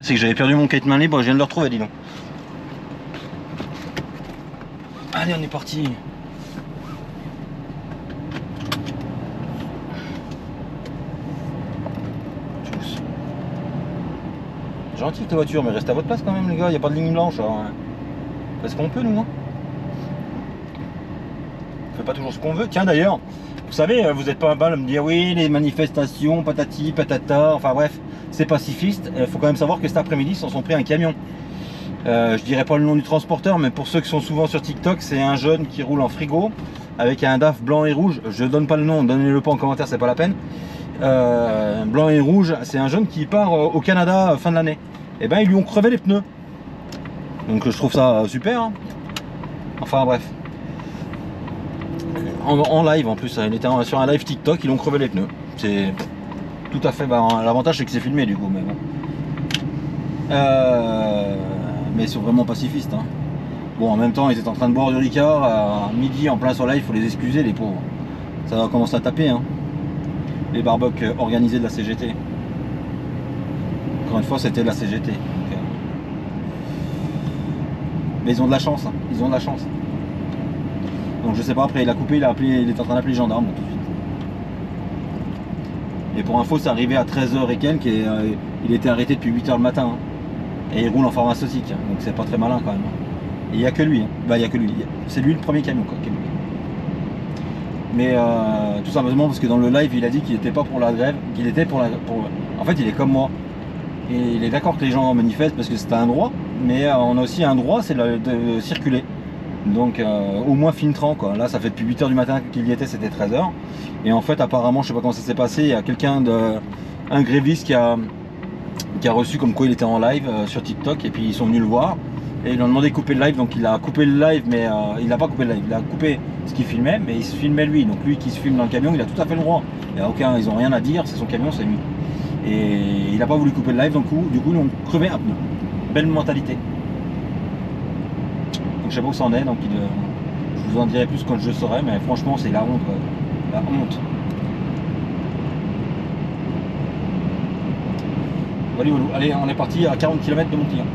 C'est que j'avais perdu mon kite main libre, je viens de le retrouver, dis donc. Allez, on est parti. Gentil ta voiture, mais restez à votre place quand même les gars, il n'y a pas de ligne blanche. Alors, hein. Parce qu'on peut nous. Hein. On fait pas toujours ce qu'on veut. Tiens d'ailleurs, vous savez, vous n'êtes pas mal à me dire oui, les manifestations, patati, patata, enfin bref, c'est pacifiste. Il faut quand même savoir que cet après-midi, ils s'en sont pris un camion. Je dirais pas le nom du transporteur, mais pour ceux qui sont souvent sur TikTok, c'est un jeune qui roule en frigo avec un DAF blanc et rouge. Je donne pas le nom, donnez-le pas en commentaire, c'est pas la peine. Blanc et rouge, c'est un jeune qui part au Canada fin de l'année. Et ben ils lui ont crevé les pneus. Donc je trouve ça super. Hein. Enfin bref. En live en plus, il était sur un live TikTok, ils l'ont crevé les pneus. C'est tout à fait. Bah, l'avantage c'est que c'est filmé du coup, mais bon. Mais ils sont vraiment pacifistes. Hein. Bon, en même temps, ils étaient en train de boire du Ricard à midi en plein soleil, il faut les excuser, les pauvres. Ça va commencer à taper, hein. Les barbecues organisés de la CGT. Encore une fois, c'était de la CGT. Mais ils ont de la chance, hein. Ils ont de la chance. Donc je sais pas, après il a coupé, il est en train d'appeler les gendarmes tout de suite. Et pour info, c'est arrivé à 13h et quelques et il était arrêté depuis 8h le matin. Hein. Et il roule en pharmaceutique, hein. Donc c'est pas très malin quand même. Et il n'y a que lui, hein. Bah il n'y a que lui. C'est lui le premier camion quoi. Mais tout simplement parce que dans le live il a dit qu'il n'était pas pour la grève, qu'il était pour la. En fait il est comme moi. Et il est d'accord que les gens manifestent parce que c'est un droit, mais on a aussi un droit, c'est de circuler. Donc au moins filtrant quoi. Là ça fait depuis 8h du matin qu'il y était, c'était 13h. Et en fait apparemment, je sais pas comment ça s'est passé, il y a quelqu'un un gréviste qui a reçu comme quoi il était en live sur TikTok et puis ils sont venus le voir. Et ils lui ont demandé de couper le live, donc il a coupé le live, mais il n'a pas coupé le live, il a coupé ce qu'il filmait, mais il se filmait lui. Donc lui qui se filme dans le camion, il a tout à fait le droit. Il y a aucun, ils n'ont rien à dire, c'est son camion, c'est lui. Et il n'a pas voulu couper le live, donc du coup ils ont crevé un pneu. Belle mentalité. Donc je sais pas où ça en est, donc je vous en dirai plus quand je le saurai, mais franchement c'est la honte quoi. La honte. Allez, on est parti à 40 km de Montillon.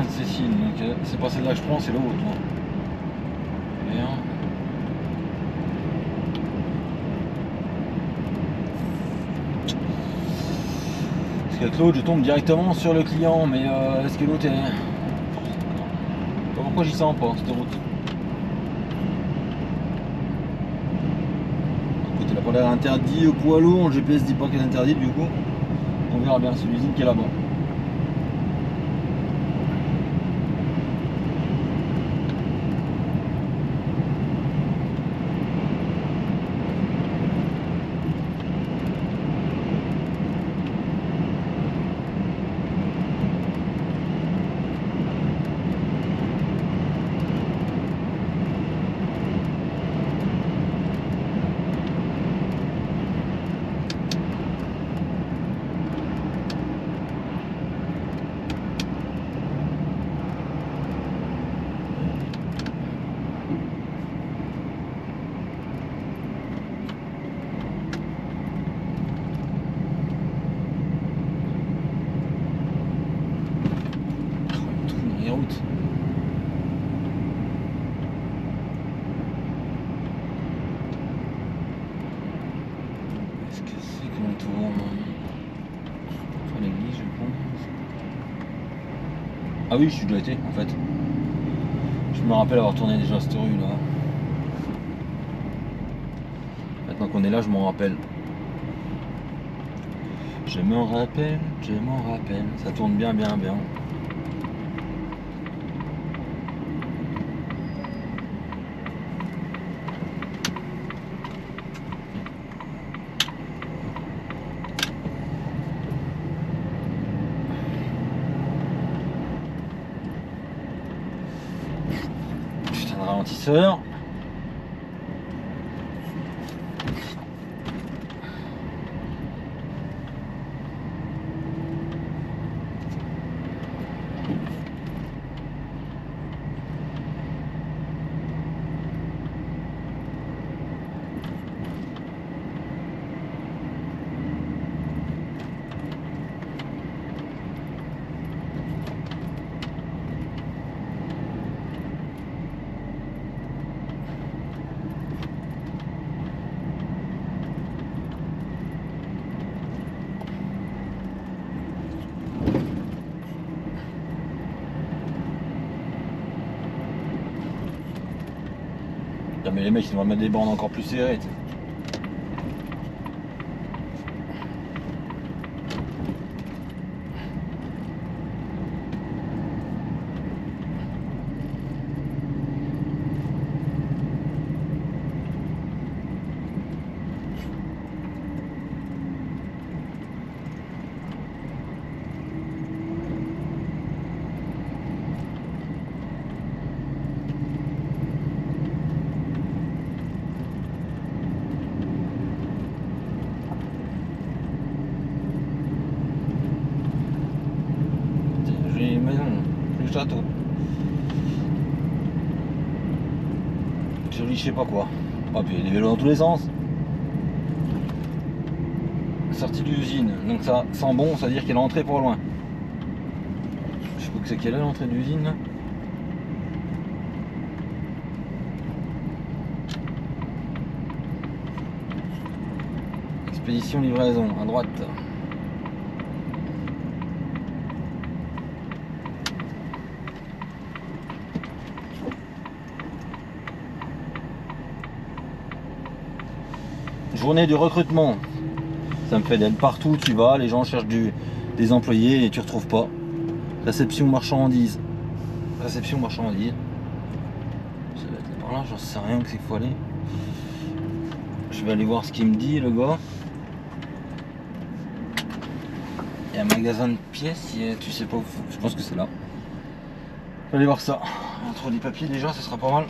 Sainte-Cécile, donc c'est pas celle-là que je prends, c'est l'autre. Bien. Parce qu'avec l'autre, je tombe directement sur le client, mais est-ce que l'autre est... Je sais pas pourquoi j'y sens pas, cette route. Écoute, elle a pas l'air interdit au poids lourd, le GPS dit pas qu'elle est interdite, du coup. On verra bien, c'est l'usine qui est là-bas. Est-ce que c'est qu'on tourne enfin, l'église, je pense. Ah oui, je suis déjà été en fait. Je me rappelle avoir tourné déjà cette rue là. Maintenant qu'on est là, je m'en rappelle. Je m'en rappelle, je m'en rappelle. Ça tourne bien, bien, bien. Putain de ralentisseur. Mais les mecs ils vont mettre des bandes encore plus serrées. Le château. Joli je sais pas quoi. Ah puis il y a des vélos dans tous les sens. Sortie de l'usine, donc ça sent bon, ça veut dire qu'elle est entrée pour loin. Je sais pas que c'est quelle est l'entrée de l'usine là. Expédition livraison à droite. Journée de recrutement. Ça me fait d'être partout où tu vas, les gens cherchent des employés et tu retrouves pas. Réception marchandises. Réception marchandises. Ça doit être par là, j'en sais rien que c'est qu'il faut aller. Je vais aller voir ce qu'il me dit le gars. Il y a un magasin de pièces, tu sais pas où, je pense que c'est là. Je vais aller voir ça. Entre les papiers déjà, ce sera pas mal.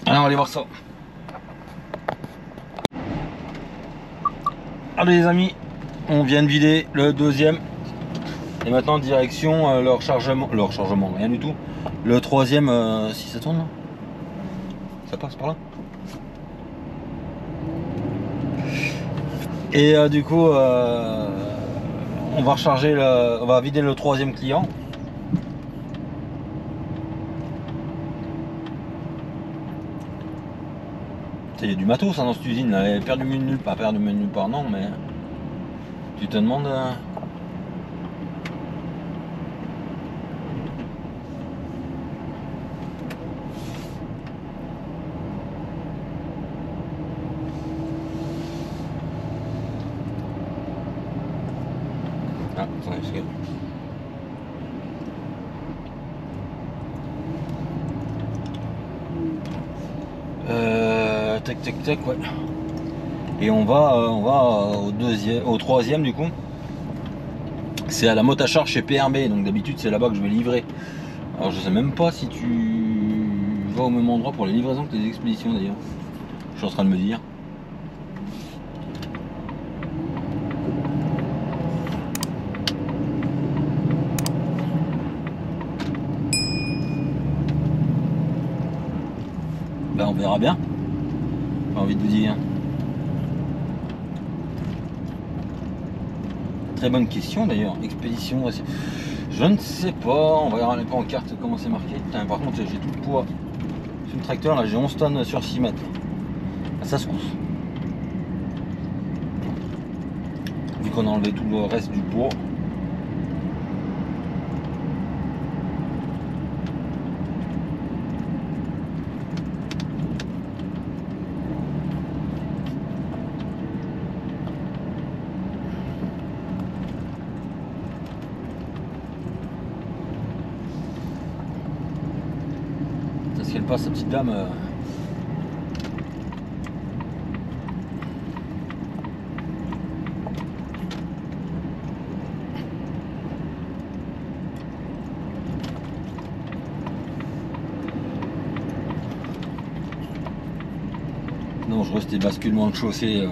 Allez, on va aller voir ça. Allez les amis, on vient de vider le deuxième. Et maintenant direction le rechargement, rien du tout. Le troisième, si ça tourne, ça passe par là. Et du coup, on va recharger, on va vider le troisième client. Il y a du matos hein, dans cette usine. Elle est perdue nulle part, nulle part, non, mais tu te demandes. Ah, attendez, parce que... tac, ouais. Et on va au troisième du coup. C'est à la motte à charge chez PRB, donc d'habitude c'est là-bas que je vais livrer. Alors je sais même pas si tu vas au même endroit pour les livraisons que les expéditions d'ailleurs. Je suis en train de me dire. Ben on verra bien. J'ai envie de vous dire. Très bonne question d'ailleurs. Expédition, je ne sais pas. On va regarder les pancartes comment c'est marqué. Putain, par contre, j'ai tout le poids sur le tracteur. Là, j'ai 11 tonnes sur 6 mètres. Ça se couche. Vu qu'on a enlevé tout le reste du poids. Est-ce qu'elle passe, sa petite dame Non, je restais basculement de chaussée.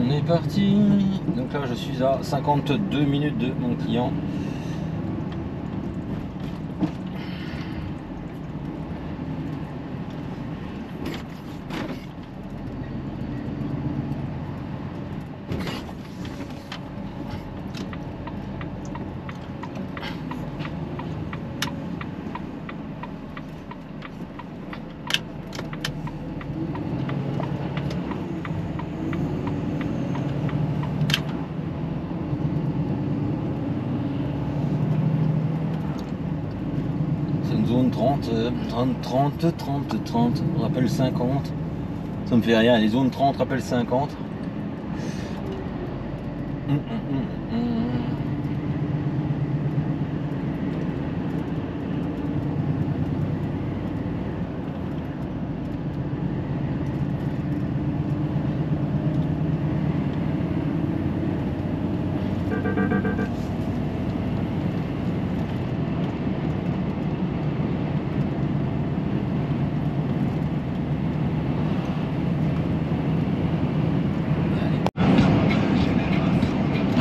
On est parti. Donc là, je suis à 52 minutes de mon client. Zone 30, 30, on rappelle 50. Ça me fait rien, les zones 30 rappellent 50.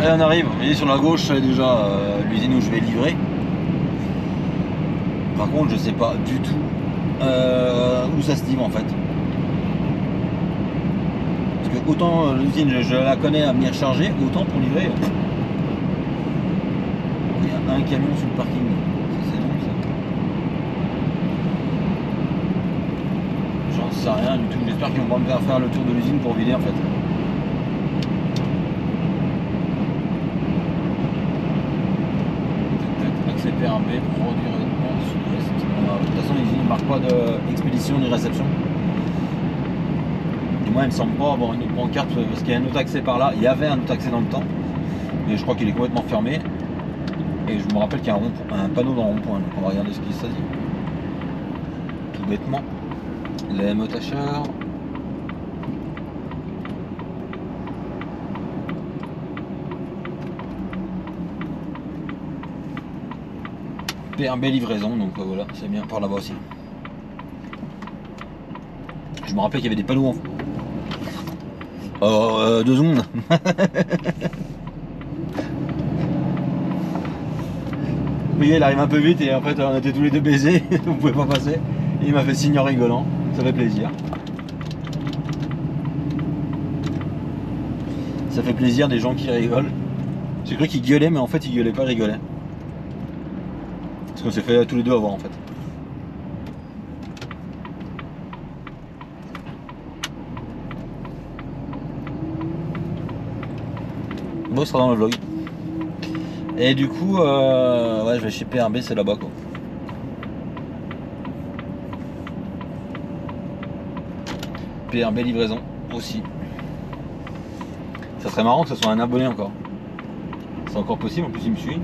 Allez, on arrive, vous voyez sur la gauche, c'est déjà l'usine où je vais livrer. Par contre, je sais pas du tout où ça se livre en fait. Parce que autant l'usine, je la connais à venir charger, autant pour livrer. Il y a un camion sur le parking. C'est bon ça. J'en sais rien du tout. J'espère qu'ils vont pas me faire le tour de l'usine pour vider en fait. PRB, produire sud-ouest. De toute façon, ils ne marquent pas d'expédition ni réception. Et moi, il me semble pas avoir une autre pancarte parce qu'il y a un autre accès par là. Il y avait un autre accès dans le temps, mais je crois qu'il est complètement fermé. Et je me rappelle qu'il y a un panneau dans le rond-point, donc on va regarder ce qui ça dit. Tout bêtement. Les motachars. PRB livraison, donc voilà, c'est bien par là-bas aussi. Je me rappelle qu'il y avait des panneaux en... 2 secondes. Oui, il arrive un peu vite et en fait on était tous les deux baisés, on pouvait pas passer. Et il m'a fait signe en rigolant, ça fait plaisir. Ça fait plaisir des gens qui rigolent. J'ai cru qu'il gueulait, mais en fait il gueulait pas, il rigolait. Parce qu'on s'est fait tous les deux avoir en fait. Bon, ce sera dans le vlog. Et du coup, ouais, je vais chez PRB, c'est là-bas quoi. PRB livraison aussi. Ça serait marrant que ce soit un abonné encore. C'est encore possible, en plus il me suit.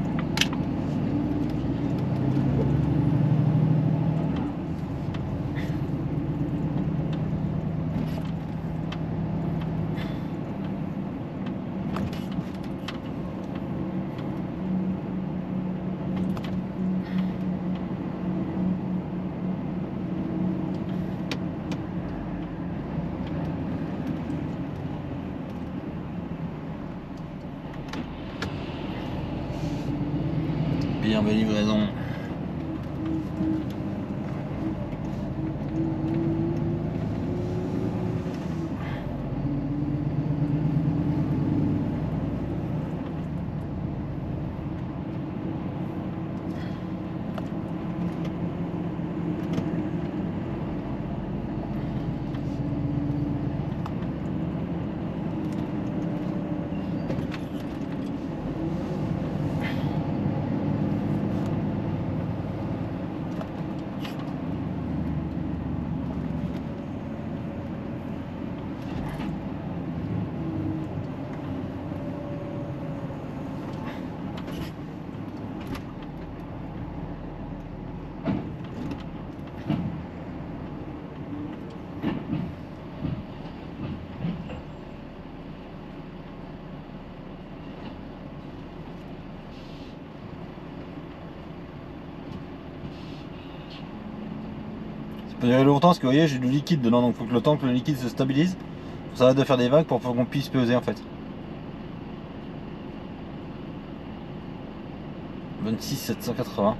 PRB livraison. Ça peut durer longtemps parce que vous voyez j'ai du liquide dedans, donc il faut que le temps que le liquide se stabilise, ça va de faire des vagues pour qu'on puisse peser en fait. 26 780.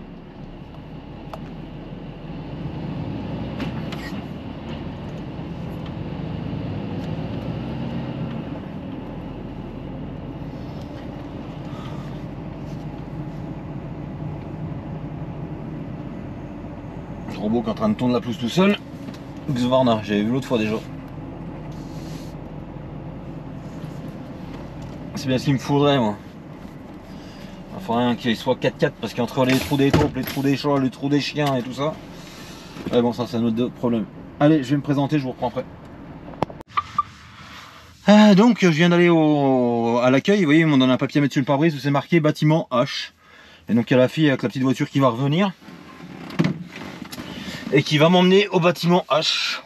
Le robot qui est en train de tourner la pelouse tout seul. Xvarna, j'avais vu l'autre fois déjà. C'est bien ce qu'il me faudrait moi. Il faudrait un qui soit 4x4 parce qu'entre les trous des taupes, les trous des chats, les trous des chiens et tout ça. Ouais bon ça c'est un autre problème. Allez je vais me présenter, je vous reprends après. Donc je viens d'aller à l'accueil, vous voyez ils m'ont donné un papier à mettre sur le pare-brise où c'est marqué bâtiment H. Et donc il y a la fille avec la petite voiture qui va revenir. Et qui va m'emmener au bâtiment H.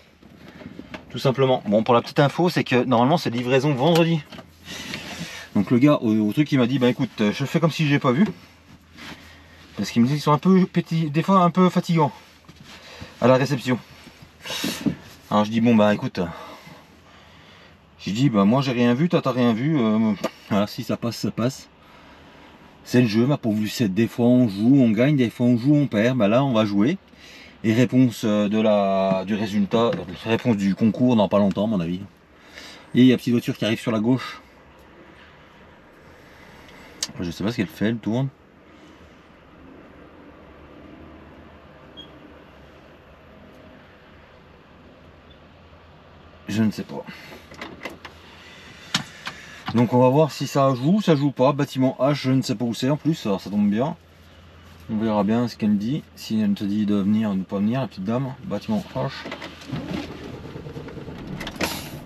Tout simplement. Bon pour la petite info c'est que normalement c'est livraison vendredi. Donc le gars au truc il m'a dit bah écoute je fais comme si j'ai pas vu. Parce qu'il me dit qu'ils sont un peu petits, des fois un peu fatigants à la réception. Alors je dis bon bah écoute. Je dis bah moi j'ai rien vu, toi t'as rien vu. Voilà, si ça passe, ça passe. C'est le jeu, ma pauvre Lucette. Des fois on joue, on gagne, des fois on joue, on perd. Bah là on va jouer. Et réponse du résultat, réponse du concours dans pas longtemps à mon avis. Et il y a une petite voiture qui arrive sur la gauche. Je sais pas ce qu'elle fait, elle tourne. Je ne sais pas. Donc on va voir si ça joue pas. Bâtiment H, je ne sais pas où c'est en plus, alors ça tombe bien. On verra bien ce qu'elle me dit. Si elle te dit de venir ou de ne pas venir, la petite dame. Bâtiment H.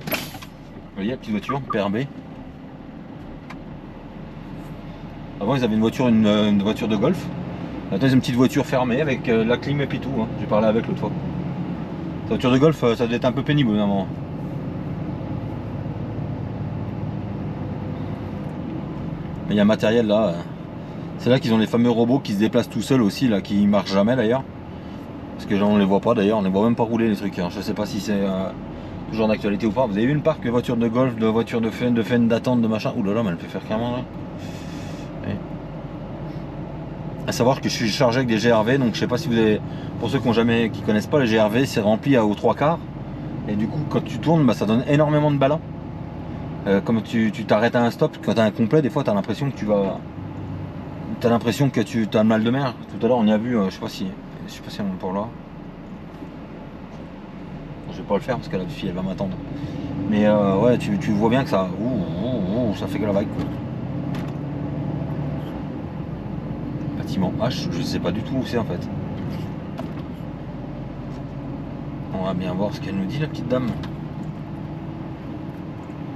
Vous voyez la petite voiture, PRB. Avant ils avaient une voiture de golf. Maintenant ils ont une petite voiture fermée avec la clim et puis tout. Hein. J'ai parlé avec l'autre fois. Cette voiture de golf, ça devait être un peu pénible au moment. Mais il y a un matériel là. C'est là qu'ils ont les fameux robots qui se déplacent tout seuls aussi, là, qui marchent jamais d'ailleurs. Parce que on les voit pas d'ailleurs, on les voit même pas rouler les trucs. Hein. Je sais pas si c'est toujours d'actualité ou pas. Vous avez vu une parc de voitures de golf, de voitures de fun d'attente, de machin. Ouh là là, mais elle peut faire carrément là. Et... à savoir que je suis chargé avec des GRV, donc je sais pas si vous avez. Pour ceux qui connaissent pas les GRV, c'est rempli aux 3/4. Et du coup quand tu tournes, bah, ça donne énormément de ballons. Comme tu t'arrêtes à un stop, quand tu as un complet, des fois tu as l'impression que tu vas. T'as l'impression que tu as mal de mer. Tout à l'heure on y a vu, je sais pas si elle monte par là. Je vais pas le faire parce que la fille elle va m'attendre. Mais ouais, tu vois bien que ça. Ça fait que la vague. Bâtiment H, je sais pas du tout où c'est en fait. On va bien voir ce qu'elle nous dit la petite dame.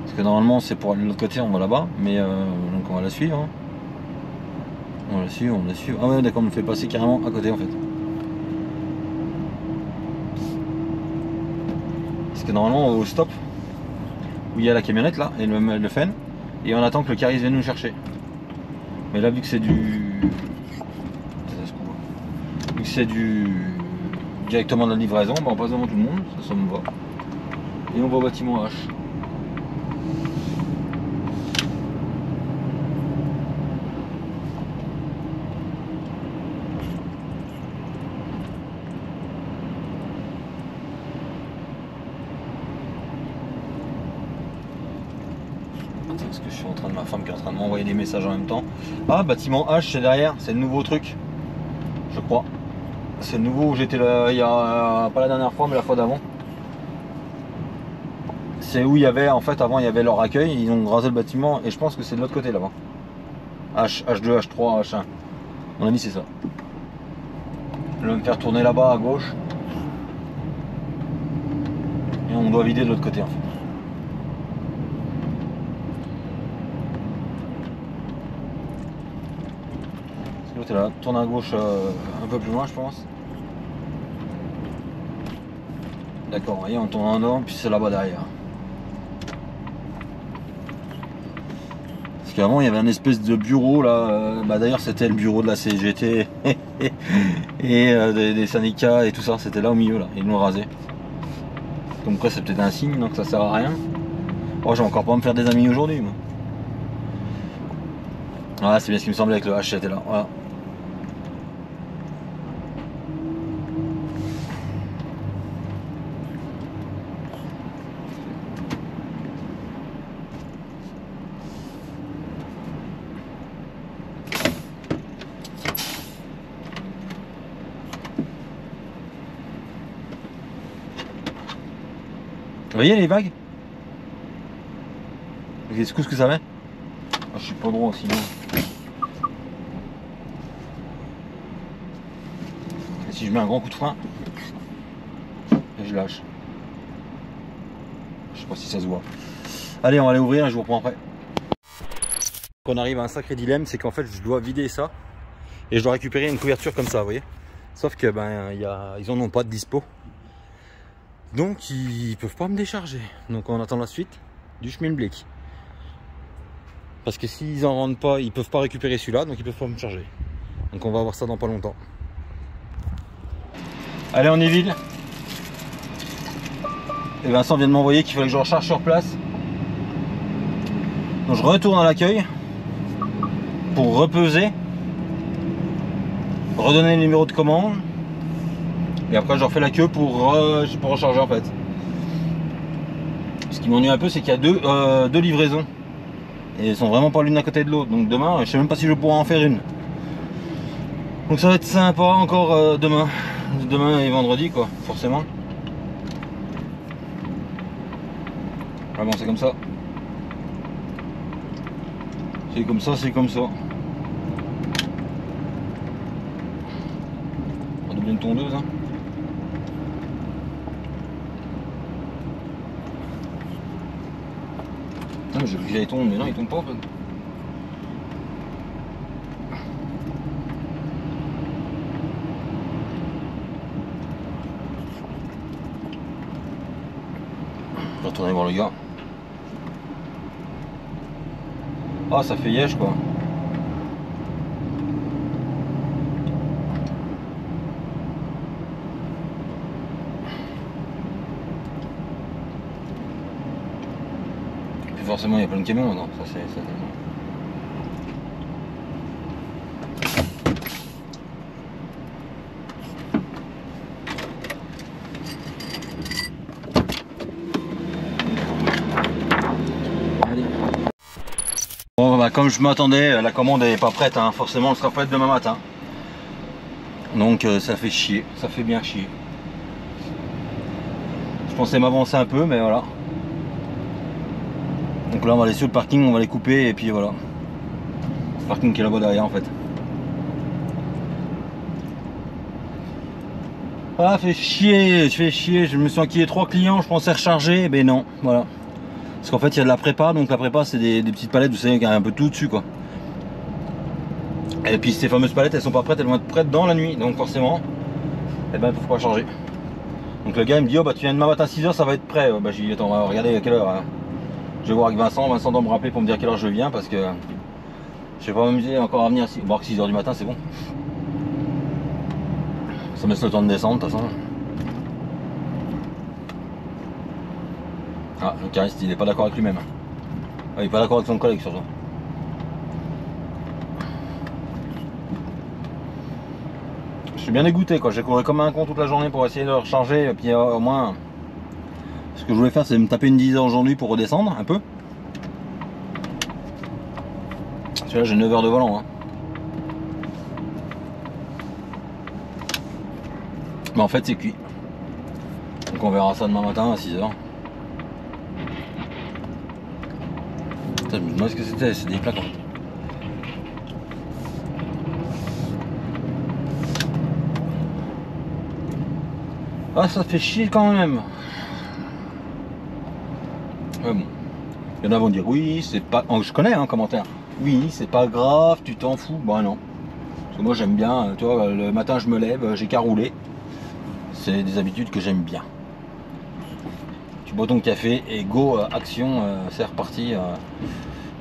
Parce que normalement c'est pour aller de l'autre côté, on va là-bas. Mais donc on va la suivre. Hein. On la suit, on la suit. Ah ouais d'accord, on me fait passer carrément à côté en fait. Parce que normalement au stop, où il y a la camionnette là, et le Fen, et on attend que le Caris vienne nous chercher. Mais là vu que c'est du. Vu que c'est du. Directement de la livraison, bah, on passe devant tout le monde, ça me va. Et on va au bâtiment H. Parce que je suis en train de ma femme qui est en train de m'envoyer des messages en même temps. Ah, bâtiment H, c'est derrière, c'est le nouveau truc, je crois. C'est le nouveau où j'étais là, il y a pas la dernière fois, mais la fois d'avant. C'est où il y avait, en fait, avant il y avait leur accueil, ils ont rasé le bâtiment et je pense que c'est de l'autre côté là-bas. H, H2, H3, H1. À mon avis, c'est ça. Je vais me faire tourner là-bas à gauche. Et on doit vider de l'autre côté en fait. L'autre est là, tourne à gauche un peu plus loin je pense. D'accord, voyez, on tourne en haut, puis c'est là-bas derrière. Parce qu'avant il y avait un espèce de bureau là, bah d'ailleurs c'était le bureau de la CGT et des syndicats et tout ça, c'était là au milieu là, ils l'ont rasé. Comme quoi c'est peut-être un signe, donc ça sert à rien. Oh, je vais encore pas me faire des amis aujourd'hui moi. Ah c'est bien ce qui me semblait avec le H, c'était là, voilà. Vous voyez les vagues? Les secousses que ça met? Ah, je suis pas droit sinon. Et si je mets un grand coup de frein et je lâche. Je sais pas si ça se voit. Allez, on va aller ouvrir et je vous reprends après. On arrive à un sacré dilemme, c'est qu'en fait je dois vider ça et je dois récupérer une couverture comme ça, vous voyez. Sauf que ben ils en ont pas de dispo. Donc ils peuvent pas me décharger. Donc on attend la suite du Schmilblick. Parce que s'ils en rendent pas, ils peuvent pas récupérer celui-là, donc ils peuvent pas me charger. Donc on va voir ça dans pas longtemps. Allez, on est vide. Et Vincent vient de m'envoyer qu'il fallait que je recharge sur place. Donc je retourne à l'accueil pour repeser, redonner le numéro de commande. Et après je refais la queue pour recharger en fait. Ce qui m'ennuie un peu, c'est qu'il y a deux livraisons. Et elles sont vraiment pas l'une à côté de l'autre. Donc demain, je sais même pas si je pourrai en faire une. Donc ça va être sympa encore demain. Demain et vendredi quoi, forcément. Ah bon, c'est comme ça. C'est comme ça, c'est comme ça. On va doubler une tondeuse hein. Non mais j'ai cru qu'il allait tomber, mais non il tombe pas en fait. vais retourner voir le gars. Ah, ça fait yèche quoi. Puis forcément il y a plein de camions maintenant, ça c'est. Bon bah comme je m'attendais, la commande n'est pas prête, hein. Forcément elle sera prête demain matin. Donc ça fait chier, ça fait bien chier. Je pensais m'avancer un peu mais voilà. Donc là on va aller sur le parking, on va les couper et puis voilà. Le parking qui est là-bas derrière en fait. Ah fait chier, je me suis enquillé 3 clients, je pensais recharger, mais non, voilà. Parce qu'en fait il y a de la prépa, donc la prépa c'est des petites palettes, vous savez, qu'il y a un peu tout dessus quoi. Et puis ces fameuses palettes elles sont pas prêtes, elles vont être prêtes dans la nuit, donc forcément, eh ben il faut pas charger. Donc le gars il me dit, oh bah tu viens demain matin à 6h, ça va être prêt. Bah j'ai dit, attends, on va regarder à quelle heure. Hein. Je vais voir avec Vincent doit me rappeler pour me dire à quelle heure je viens, parce que je vais pas m'amuser encore à venir, voir que 6h du matin c'est bon. Ça me laisse le temps de descendre de toute façon. Ah, le cariste il est pas d'accord avec lui-même. Ah, il est pas d'accord avec son collègue surtout. Je suis bien dégoûté quoi, j'ai couru comme un con toute la journée pour essayer de recharger, et puis au moins... Ce que je voulais faire c'est me taper une 10h aujourd'hui pour redescendre un peu. Parce que là j'ai 9 heures de volant. Hein. Mais en fait c'est cuit. Donc on verra ça demain matin à 6h. Putain, je me demande ce que c'était, c'est des plaques. Ah ça fait chier quand même. Mais bon. Il y en a vont dire oui c'est pas. Oh, je connais un commentaire. Oui c'est pas grave, tu t'en fous. Bah non. Parce que moi j'aime bien, tu vois, le matin je me lève, j'ai qu'à rouler. C'est des habitudes que j'aime bien. Tu bois ton café et go, action, c'est reparti.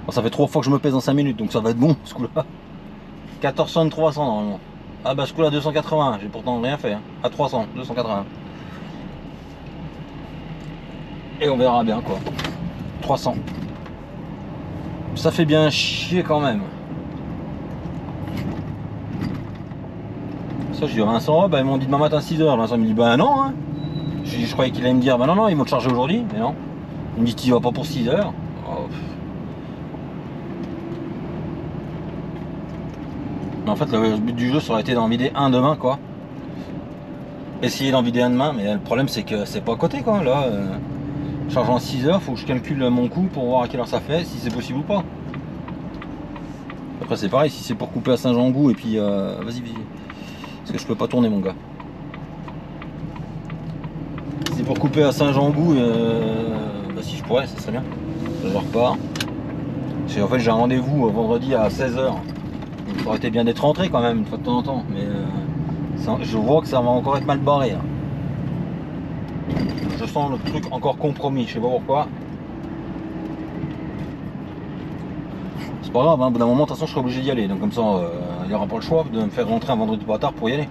Bon, ça fait 3 fois que je me pèse en 5 minutes, donc ça va être bon ce coup-là. 14 tonnes 300 normalement. Ah bah ce coup-là 280, j'ai pourtant rien fait. Hein. À 300, 280. Et on verra bien quoi. 300. Ça fait bien chier quand même. Ça je dis Vincent, oh, bah, ils m'ont dit demain matin à 6h. Vincent me dit bah non hein. Je croyais qu'il allait me dire bah non ils vont te charger aujourd'hui, mais non. Il me dit tu vas pas pour 6h. Oh. Mais en fait le but du jeu ça aurait été d'en vider un demain quoi. Essayer d'en vider un demain, mais le problème c'est que c'est pas à côté quoi là. Chargeant à 6h, faut que je calcule mon coût pour voir à quelle heure ça fait, si c'est possible ou pas. Après c'est pareil, si c'est pour couper à Saint-Jean-Goux et puis vas-y. Parce que je peux pas tourner mon gars. Si c'est pour couper à Saint-Jean-Goux, bah si je pourrais, ça serait bien. Je repars. Parce qu'en fait j'ai un rendez-vous vendredi à 16h. Ça aurait été bien d'être rentré quand même, une fois de temps en temps. Mais je vois que ça va encore être mal barré. Hein. Je sens le truc encore compromis, je sais pas pourquoi. C'est pas grave, hein, d'un moment de toute façon je serai obligé d'y aller. Donc comme ça, il n'y aura pas le choix de me faire rentrer un vendredi pas tard pour y aller.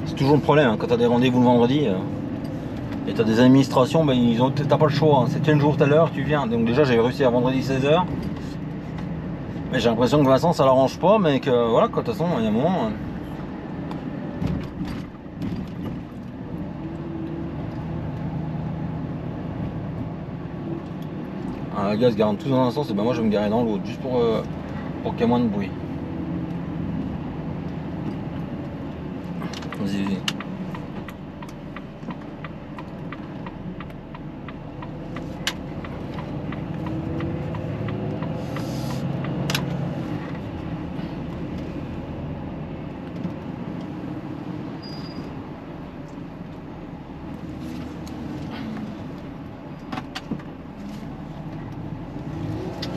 C'est toujours le problème, hein, quand tu as des rendez-vous le vendredi et tu as des administrations, ben, t'as pas le choix. Hein. C'est tel jour, telle heure, tu viens. Donc déjà j'avais réussi à vendredi 16h. Mais j'ai l'impression que Vincent ça l'arrange pas, mais que voilà, quoi, de toute façon, il y a un moment. Les gars se garent tous dans un sens et ben moi je vais me garer dans l'autre, juste pour qu'il y ait moins de bruit. Vas-y.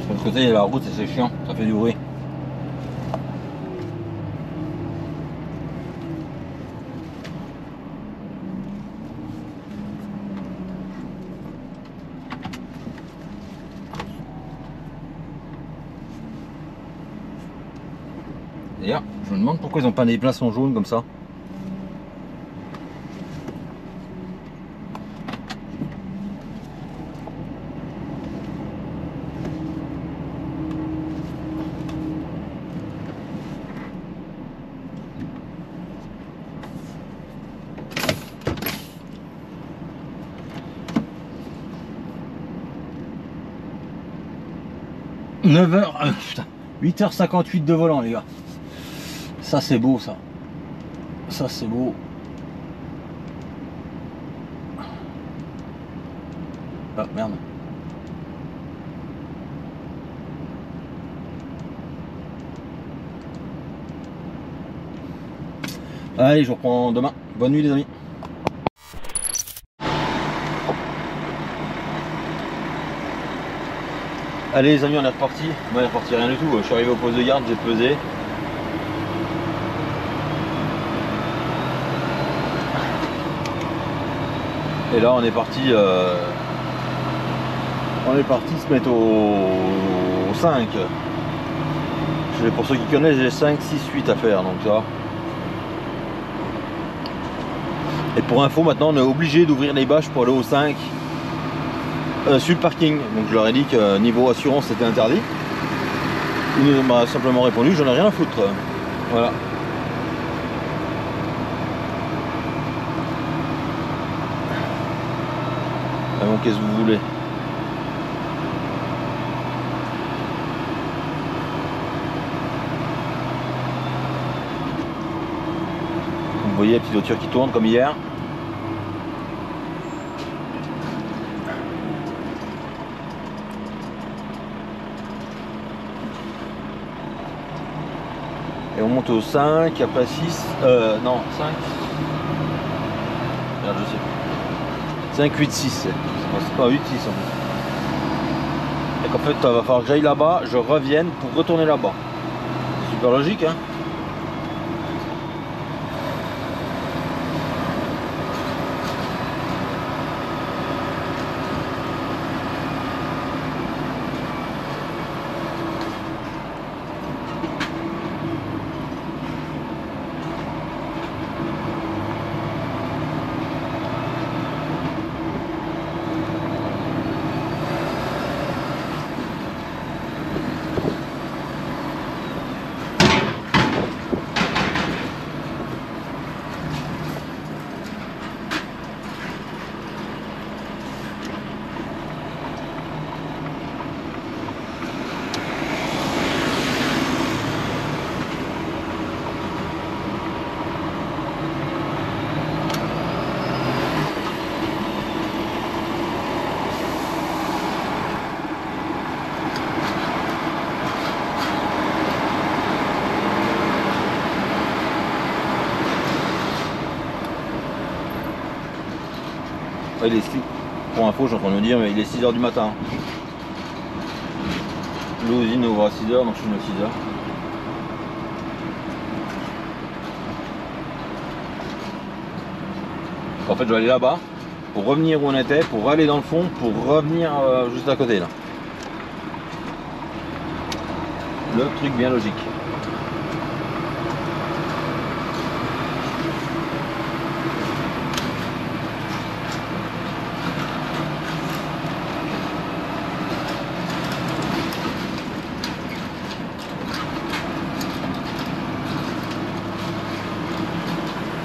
De l'autre côté, la route, c'est chiant, ça fait du bruit. D'ailleurs, je me demande pourquoi ils ont peint des places en jaune comme ça. Putain, 8h58 de volant les gars. Ça c'est beau ça. Ça c'est beau. Ah merde. Allez, je reprends demain. Bonne nuit les amis. Allez les amis, on est reparti. Moi, on est reparti rien du tout. Je suis arrivé au poste de garde, j'ai pesé. Et là, on est parti se mettre au 5. Pour ceux qui connaissent, j'ai 5, 6, 8 à faire. Donc ça. Et pour info, maintenant, on est obligé d'ouvrir les bâches pour aller au 5. Sur le parking, donc je leur ai dit que niveau assurance c'était interdit. Il m'a simplement répondu j'en ai rien à foutre. Voilà. Ah bon, qu'est-ce que vous voulez? Vous voyez la petite voiture qui tourne comme hier. Et on monte au 5, après 6, non, 5. Merde, je sais plus. 5, 8, 6. C'est pas 8, 6 en fait. Et qu'en fait, il va falloir que j'aille là-bas, je revienne pour retourner là-bas. C'est super logique, hein. Il est 6, pour info, je suis en train de me dire, mais il est 6h du matin. L'usine ouvre à 6h, donc je suis venu à 6h. En fait, je vais aller là-bas pour revenir où on était, pour aller dans le fond, pour revenir juste à côté là. Le truc bien logique.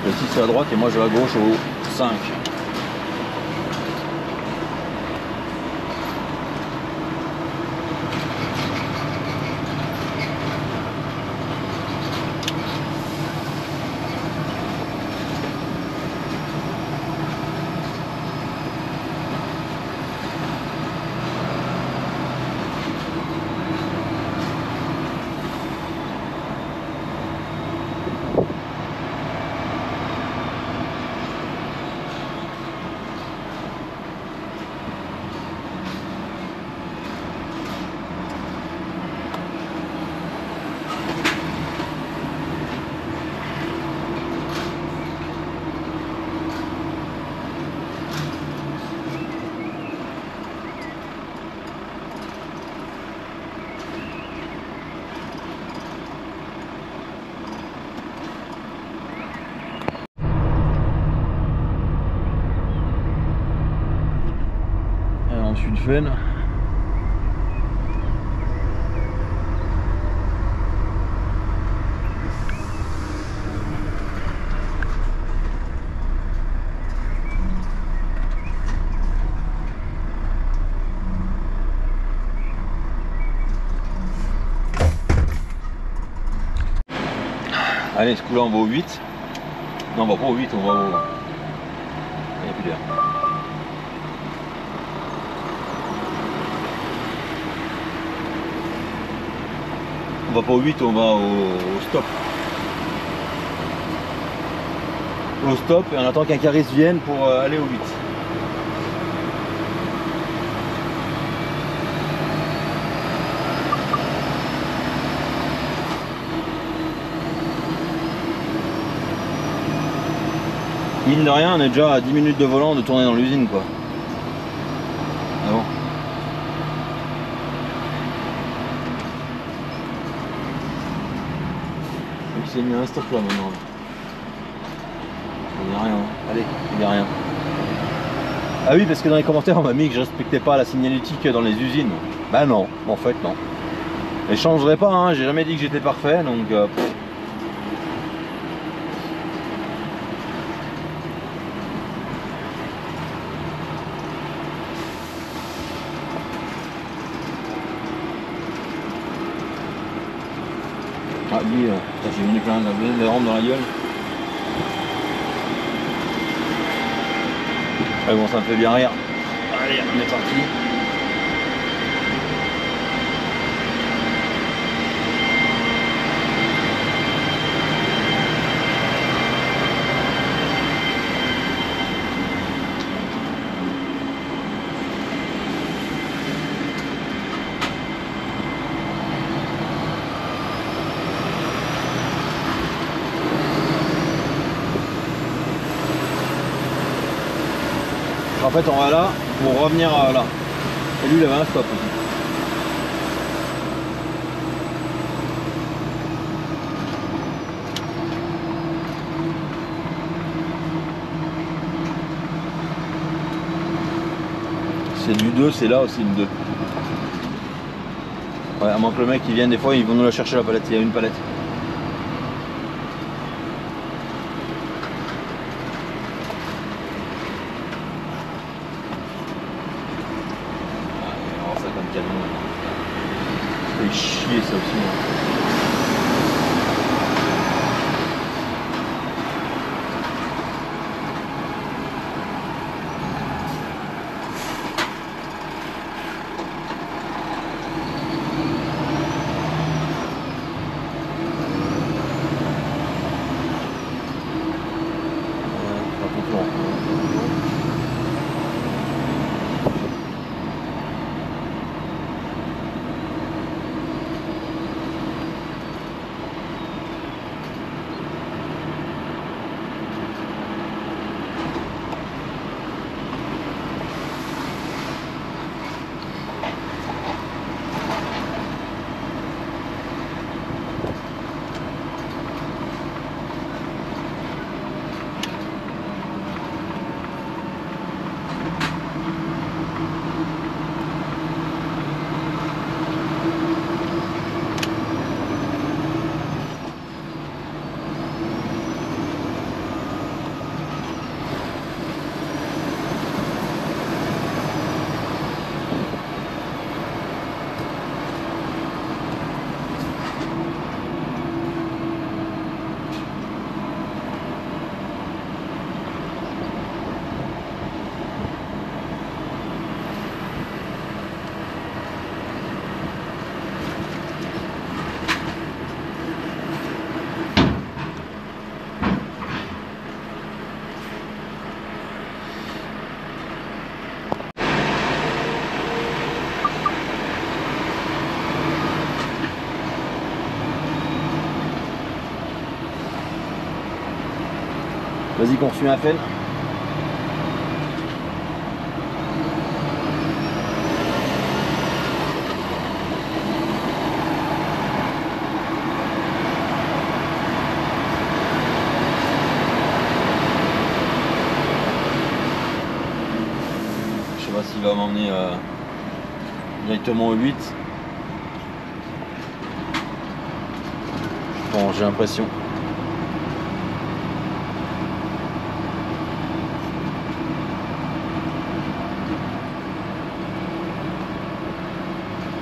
Le 6 c'est à droite et moi je vais à gauche au 5. fun. Allez, ce coup-là, on va au 8. Non, on va pas au 8, on va au... Il n'y a plus d'air. On va pas au 8, on va au stop. Au stop, et on attend qu'un Caris vienne pour aller au 8. Mine de rien, on est déjà à 10 minutes de volant de tourner dans l'usine, quoi. Ah bon? Donc il s'est mis un stop là maintenant. Il n'y a rien. Allez, il n'y a rien. Ah oui, parce que dans les commentaires on m'a mis que je respectais pas la signalétique dans les usines. Bah non, en fait non. Et je changerai pas, hein, j'ai jamais dit que j'étais parfait, donc... Ah lui, j'ai venu plein de rampes dans la gueule. Ah bon, ça me fait bien rire. Allez, on est parti. En fait, on va là pour revenir là. Et lui, il avait un stop aussi. C'est du 2, c'est là aussi une 2. Ouais, à moins que le mec il vienne, des fois ils vont nous la chercher la palette, il y a une palette. Chier ça aussi. Vas-y qu'on suit un fel. Je sais pas s'il va m'emmener directement au 8. Bon, j'ai l'impression.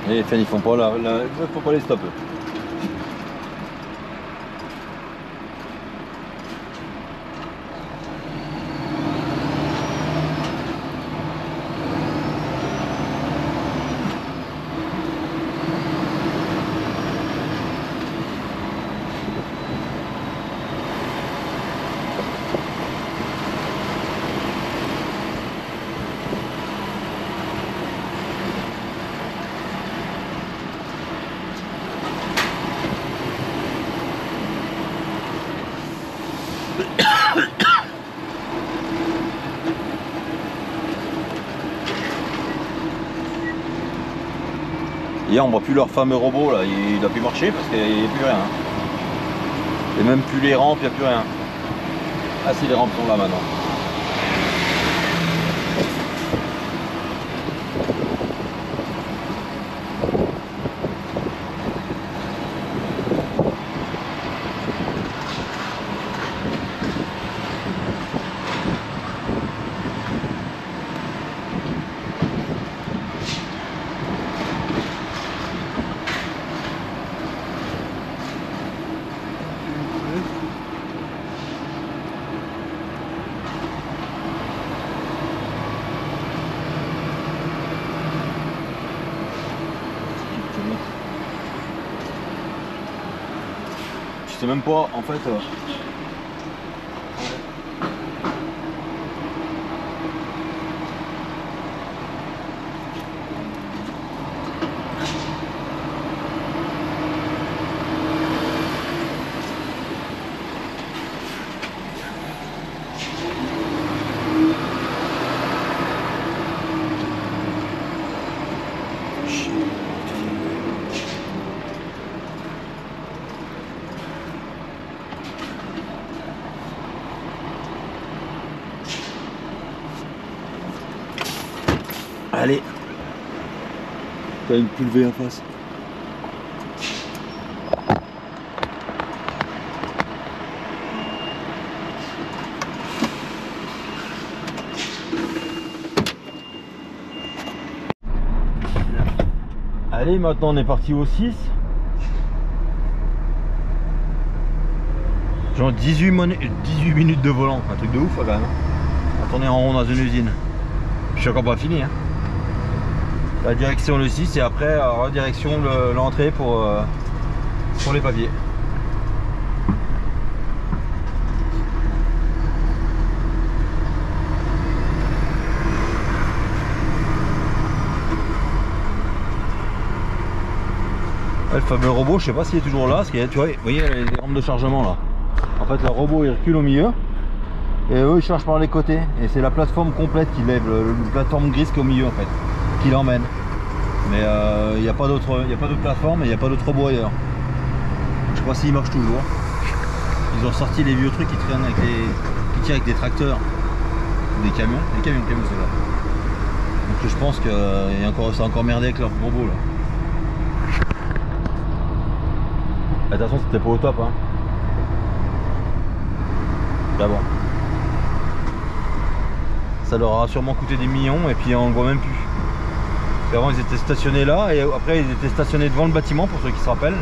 Et les fans ils font pas faut pas les stopper. Hier on voit plus leur fameux robot là, il a plus marché parce qu'il n'y a plus rien. Et même plus les rampes, il n'y a plus rien. Ah si, les rampes sont là maintenant. Je sais même pas en fait. Allez, t'as une pulvée en face. Allez, maintenant on est parti au 6. Genre 18 minutes de volant, un truc de ouf quand même. On tourner en rond dans une usine. Je suis encore pas fini hein. La direction le 6 et après direction l'entrée pour les papiers. Le fameux robot, je sais pas s'il est toujours là, parce qu'il y a, tu vois, vous voyez les rampes de chargement là. En fait le robot il recule au milieu et eux ils chargent par les côtés et c'est la plateforme complète qui lève, la plateforme grise qui est au milieu en fait, qui l'emmène. Mais il n'y a pas d'autre plateforme et il n'y a pas d'autre robot ailleurs. Je sais pas s'il marche toujours. Ils ont sorti les vieux trucs qui traînent avec qui tirent avec des tracteurs, des camions, c'est là. Donc je pense que c'est encore merdé avec leur robot là. Attention, c'était pas au top hein. Là bon. Ça leur a sûrement coûté des millions et puis on le voit même plus. Avant ils étaient stationnés là et après ils étaient stationnés devant le bâtiment pour ceux qui se rappellent.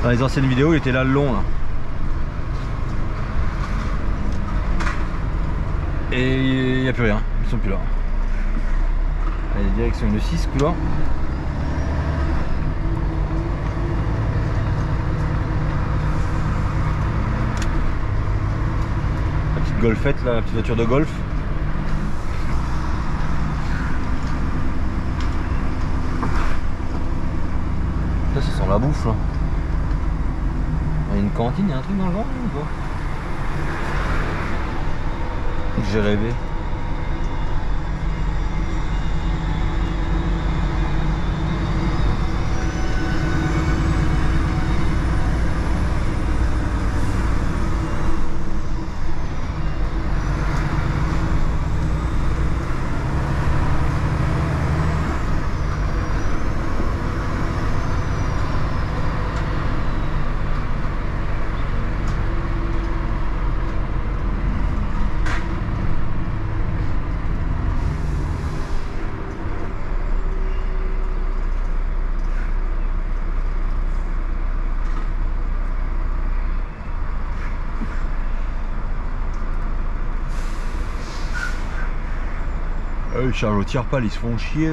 Dans les anciennes vidéos il était là le long là. Et il n'y a plus rien, ils sont plus là. Allez, direction le 6 coup là. La petite golfette là, la petite voiture de golf. Là ça sent la bouffe là. Il y a une cantine, il y a un truc dans le genre ou quoi? J'ai rêvé. Charles tire pas, ils se font chier.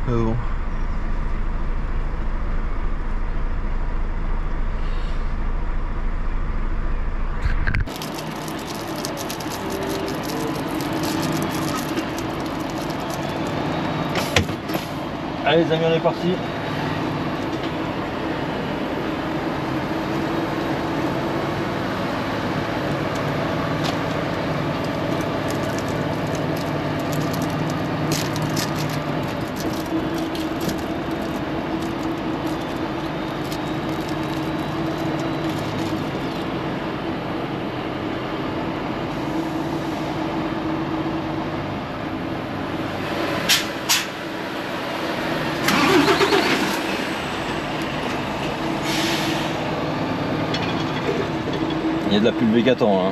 Bon. Allez les amis, on est parti. Il y a de la pulvée qui attend, hein.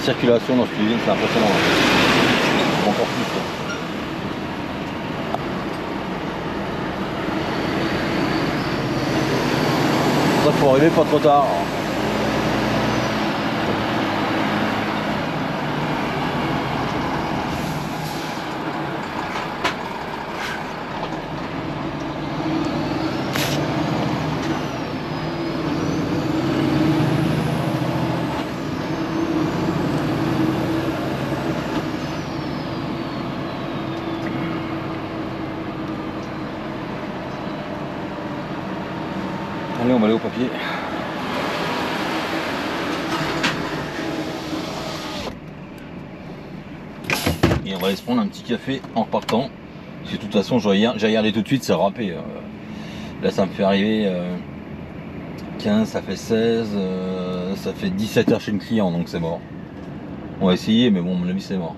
Circulation dans ce usine, c'est impressionnant. Encore plus. Ça, faut arriver pas trop tard. Allez, on va aller au papier. Et on va aller se prendre un petit café en repartant. Parce que de toute façon, j'ai regardé tout de suite, c'est râpé. Là, ça me fait arriver 15, ça fait 16, ça fait 17 heures chez le client, donc c'est mort. On va essayer, mais bon, à mon avis, c'est mort.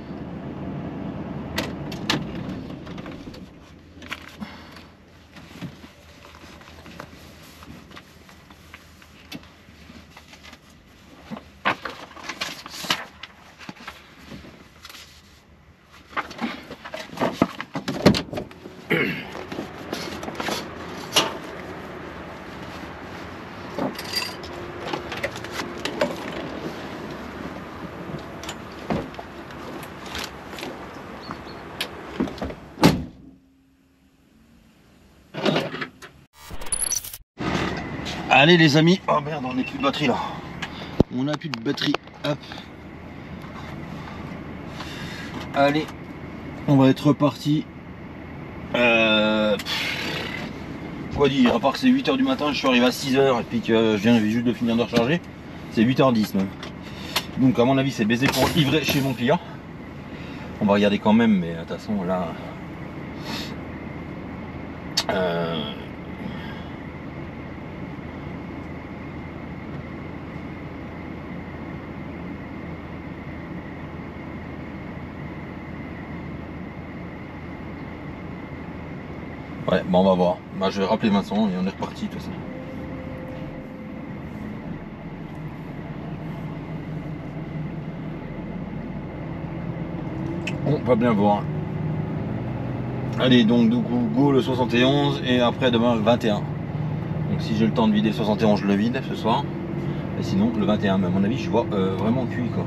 Allez les amis, oh merde, on n'a plus de batterie là. On n'a plus de batterie. Hop. Allez, on va être reparti. Quoi dire, à part que c'est 8 h du matin, je suis arrivé à 6 h et puis que je viens juste de finir de recharger. C'est 8 h 10 même. Donc à mon avis c'est baisé pour livrer chez mon client. On va regarder quand même, mais de toute façon là. Ouais, bon on va voir. Bah, je vais rappeler Vincent et on est reparti tout ça. On va bien voir. Allez, donc du coup, go le 71 et après demain le 21. Donc si j'ai le temps de vider le 71, je le vide ce soir. Et sinon le 21, mais à mon avis, je vois vraiment cuit quoi.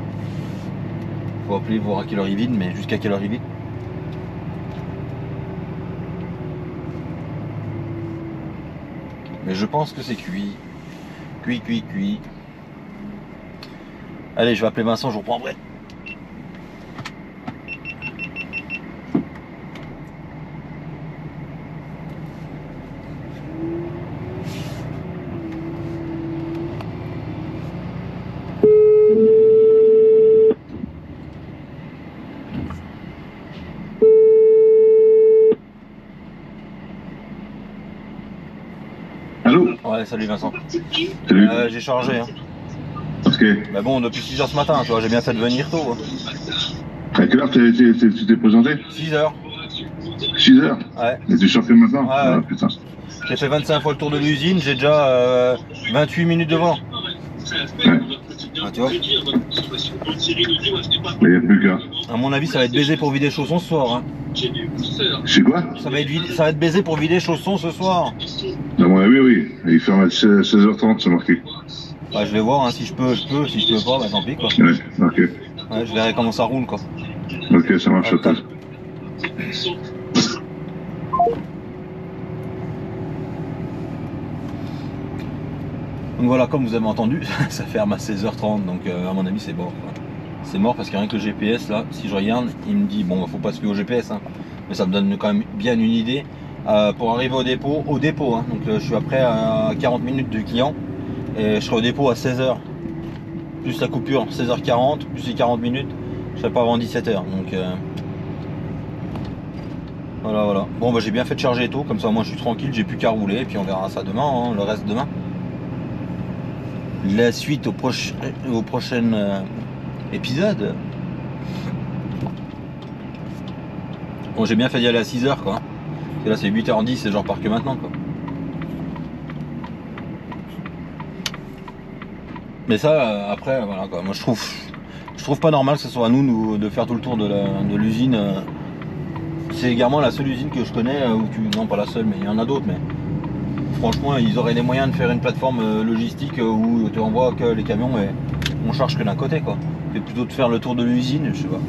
Faut appeler voir à quelle heure il vide, mais jusqu'à quelle heure il vide. Mais je pense que c'est cuit. Cuit. Allez, je vais appeler Vincent, je vous reprendrai. Allô? Ouais, salut Vincent. Salut. J'ai chargé. Hein. Ok. Mais bon, depuis 6 h ce matin, tu vois, j'ai bien fait de venir tôt. Hein. À quelle heure tu t'es présenté? 6 h. 6 heures? Ouais. Et tu sortais maintenant? Ouais, Ah ouais. putain. J'ai fait 25 fois le tour de l'usine, j'ai déjà 28 minutes devant. Ouais. Ah, tu vois. Mais y'a plus qu'un. À mon avis, ça va être baisé pour vider chaussons ce soir. Hein. C'est quoi? Ça va être baisé pour vider chaussons ce soir. À mon avis, oui. Il ferme à 16h30, c'est marqué. Bah, je vais voir, hein. Si je peux, je peux. Si je peux pas, bah tant pis quoi. Ouais, ok. Ouais, je verrai comment ça roule quoi. Ok, ça marche à toi. Donc voilà, comme vous avez entendu, ça ferme à 16h30, donc à mon avis c'est mort. C'est mort parce que rien que le GPS là, si je regarde, il me dit, bon faut pas se fier au GPS, hein, mais ça me donne quand même bien une idée. Pour arriver au dépôt hein, donc je suis après à 40 minutes du client, et je serai au dépôt à 16h, plus la coupure 16h40, plus les 40 minutes, je serai pas avant 17h, donc voilà. Bon bah j'ai bien fait de charger tôt, comme ça moi je suis tranquille, j'ai plus qu'à rouler, et puis on verra ça demain, hein, le reste demain. La suite au prochain épisode. Bon, j'ai bien fait d'y aller à 6 h quoi. Et là c'est 8h10 et je repars que maintenant quoi. Mais ça après voilà quoi. Moi je trouve pas normal que ce soit à nous de faire tout le tour de l'usine. C'est également la seule usine que je connais non pas la seule, mais il y en a d'autres, mais franchement ils auraient les moyens de faire une plateforme logistique où tu envoies que les camions et on charge que d'un côté quoi. Et plutôt de faire le tour de l'usine, je sais pas.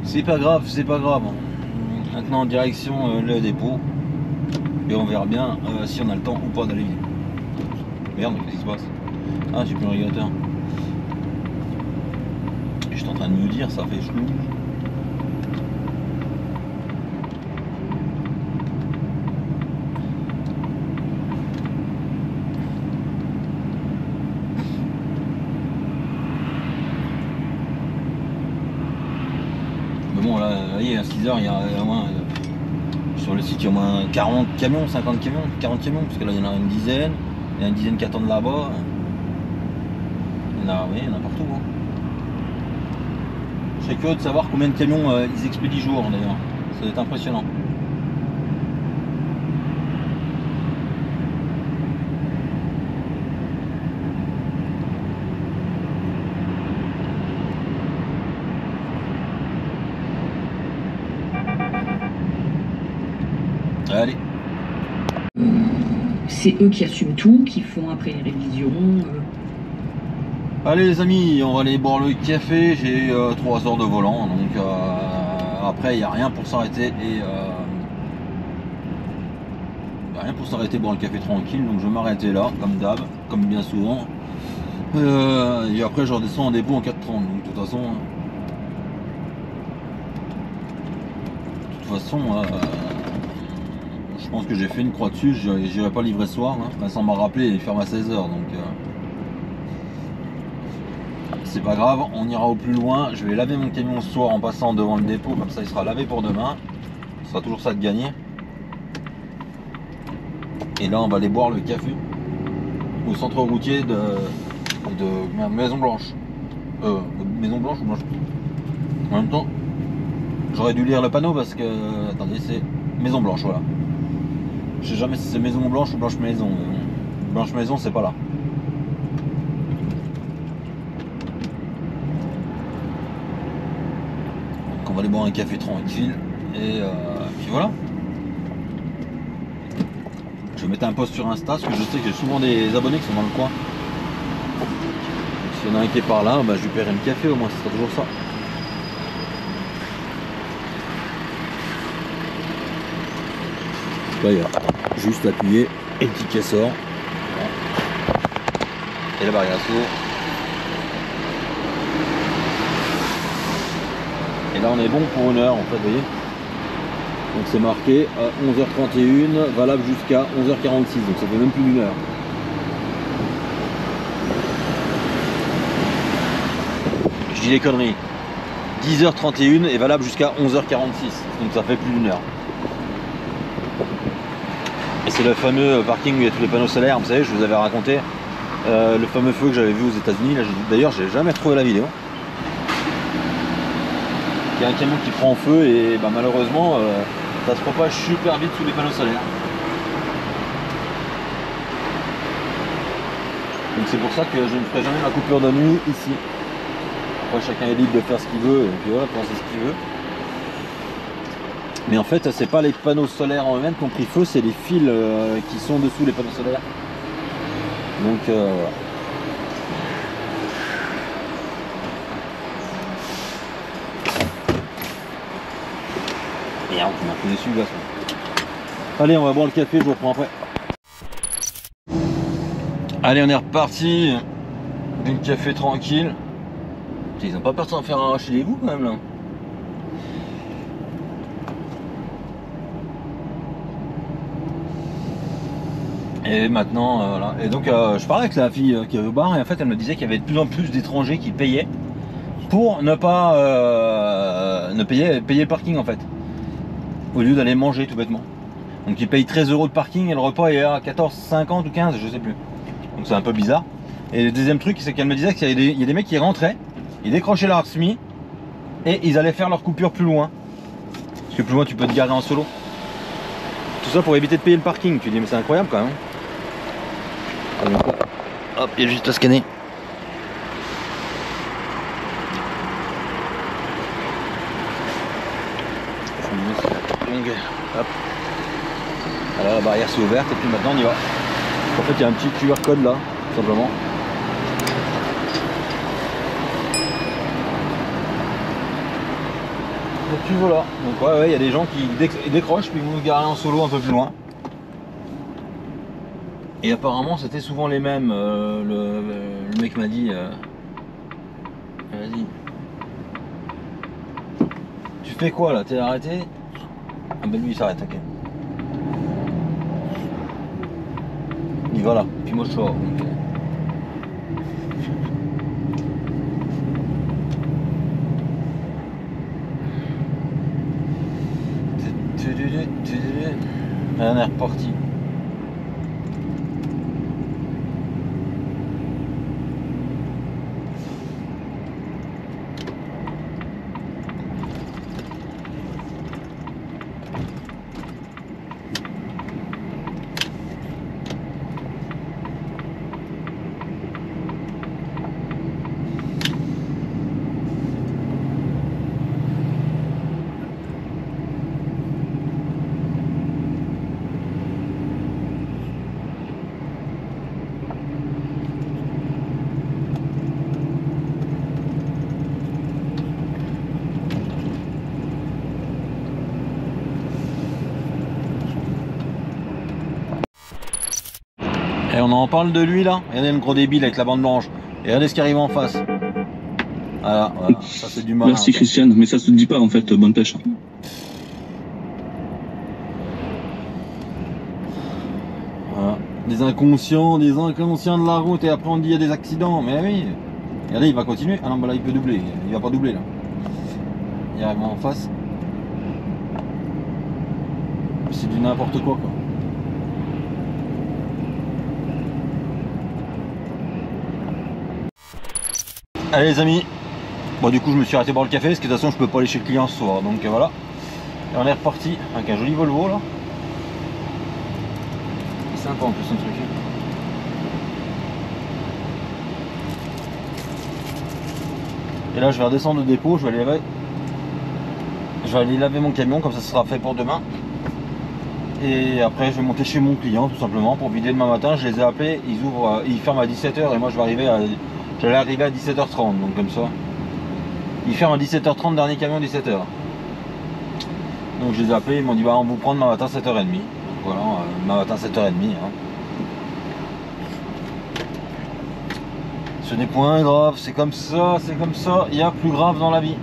C'est pas grave. Maintenant en direction le dépôt. Et on verra bien si on a le temps ou pas d'aller. Merde, qu'est-ce qui se passe? Ah, j'ai plus le régulateur. J'étais en train de me dire, ça fait chelou. Mais bon, là, vous voyez, à 6 h, il y a au moins. Sur le site, il y a au moins 40 camions, 50 camions, 40 camions, parce que là, il y en a une dizaine. Il y a une dizaine qui attendent là-bas. Il y en a partout. Hein. Je serais curieux de savoir combien de camions ils expédient jour, d'ailleurs. Ça doit être impressionnant. Allez. C'est eux qui assument tout, qui font après les révisions. Allez les amis, on va aller boire le café, j'ai 3 heures de volant, donc après il n'y a rien pour s'arrêter et boire le café tranquille, donc je vais m'arrêter là, comme d'hab, comme bien souvent. Et après je redescends en dépôt en 4,30, donc de toute façon, je pense que j'ai fait une croix dessus, j'irai pas livrer ce soir, hein. Vincent m'a rappelé, il ferme à 16 h, donc c'est pas grave, on ira au plus loin. Je vais laver mon camion ce soir en passant devant le dépôt, comme ça il sera lavé pour demain. Ce sera toujours ça de gagner. Et là on va aller boire le café au centre routier de Maison Blanche. Maison Blanche ou Blanche? En même temps, j'aurais dû lire le panneau parce que... Attendez, c'est Maison Blanche, voilà. Je sais jamais si c'est Maison Blanche ou Blanche Maison. Blanche Maison, c'est pas là. aller boire un café tranquille et puis voilà. Je vais mettre un post sur Insta parce que je sais que j'ai souvent des abonnés qui sont dans le coin. S'il y en a un qui est par là, bah, je lui paierai le café au moins, ce sera toujours ça. Là, il y a juste appuyer et le ticket sort. Et la barrière s'ouvre. Et là on est bon pour 1 heure en fait, vous voyez. Donc c'est marqué à 11h31, valable jusqu'à 11h46, donc ça fait même plus d'1 heure. Je dis des conneries. 10h31 et valable jusqu'à 11h46, donc ça fait plus d'1 heure. Et c'est le fameux parking où il y a tous les panneaux solaires, vous savez, je vous avais raconté le fameux feu que j'avais vu aux États-Unis. D'ailleurs, j'ai jamais retrouvé la vidéo. Il y a un camion qui prend feu et bah, malheureusement, ça se propage super vite sous les panneaux solaires. Donc c'est pour ça que je ne ferai jamais ma coupure de nuit ici. Après, chacun est libre de faire ce qu'il veut et puis voilà, penser ce qu'il veut. Mais en fait, c'est pas les panneaux solaires en eux-mêmes qui ont pris feu, c'est les fils qui sont dessous les panneaux solaires. Donc voilà. Merde, on m'a fait dessus là. Allez, on va boire le café, je vous reprends après. Allez, on est reparti. Du café tranquille. Ils ont pas peur de s'en faire arracher les bouts quand même là. Et maintenant, voilà. Et donc, je parlais avec la fille qui est au bar et en fait, elle me disait qu'il y avait de plus en plus d'étrangers qui payaient pour ne pas payer le parking en fait, au lieu d'aller manger tout bêtement. Donc, ils payent 13 € de parking et le repas est à 14,50 ou 15, je sais plus. Donc, c'est un peu bizarre. Et le deuxième truc, c'est qu'elle me disait qu'il y a des mecs qui rentraient, ils décrochaient leur SMI et ils allaient faire leur coupure plus loin. Parce que plus loin, tu peux te garer en solo. Tout ça pour éviter de payer le parking. Tu dis, mais c'est incroyable quand même. Hop, il y a juste à scanner. Hop. Voilà, la barrière s'est ouverte et puis maintenant on y va. En fait, il y a un petit QR code là, tout simplement. Et puis voilà. Donc ouais, il y a des gens qui décrochent puis ils vont se garer en solo un peu plus loin. Et apparemment c'était souvent les mêmes. Le mec m'a dit vas-y. Tu fais quoi là? T'es arrêté? Ah ben lui il s'arrête, ok. Il va là, puis moi je sors. Donc... on est reparti. Et on en parle de lui là. Regardez le gros débile avec la bande blanche. Et regardez ce qui arrive en face. Voilà, voilà. Ça c'est du mal. Merci Christiane, mais ça se dit pas en fait, bonne pêche. Voilà. Des inconscients de la route et après on dit il y a des accidents. Mais oui. Regardez, il va continuer. Ah non, bah là il peut doubler. Il va pas doubler là. Il arrive en face. C'est du n'importe quoi. Allez les amis, bon du coup je me suis arrêté boire le café parce que de toute façon je peux pas aller chez le client ce soir, donc voilà. Et on est reparti avec un joli Volvo là. C'est sympa en plus un truc. Et là je vais redescendre au dépôt, je vais aller je vais aller laver mon camion, comme ça sera fait pour demain. Et après je vais monter chez mon client tout simplement pour vider demain matin. Je les ai appelés, ils ouvrent, ils ferment à 17h et moi j'allais arriver à 17h30, donc comme ça. Ils ferment à 17h30, dernier camion 17h. Donc je les ai appelés, ils m'ont dit bah on vous prend demain matin 7h30. Donc voilà, demain matin 7h30. Hein. Ce n'est point grave, c'est comme ça, il y a plus grave dans la vie.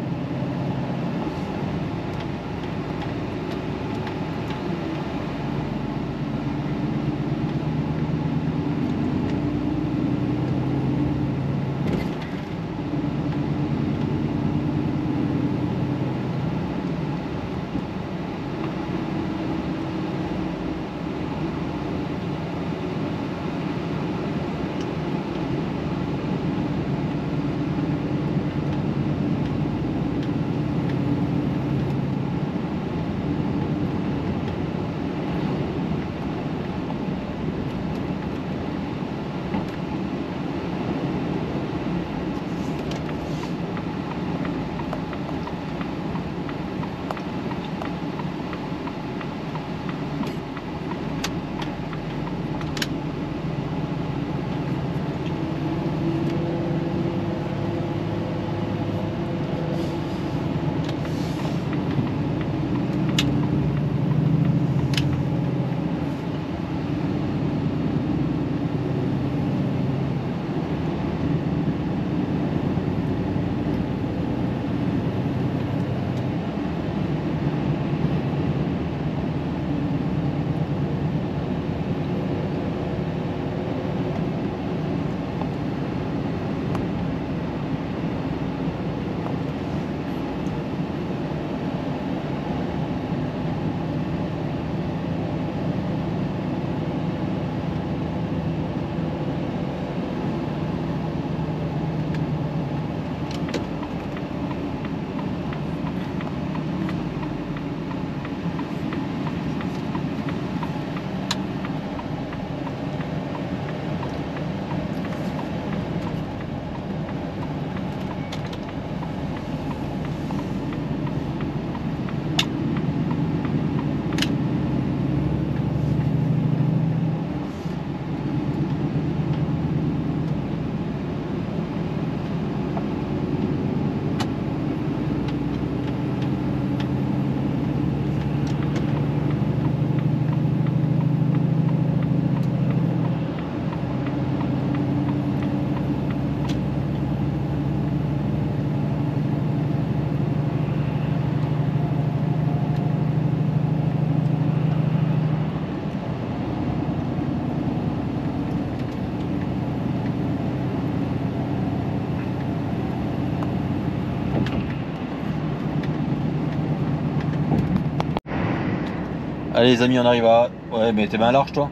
Allez les amis, on arrive à... Ouais mais t'es bien large toi.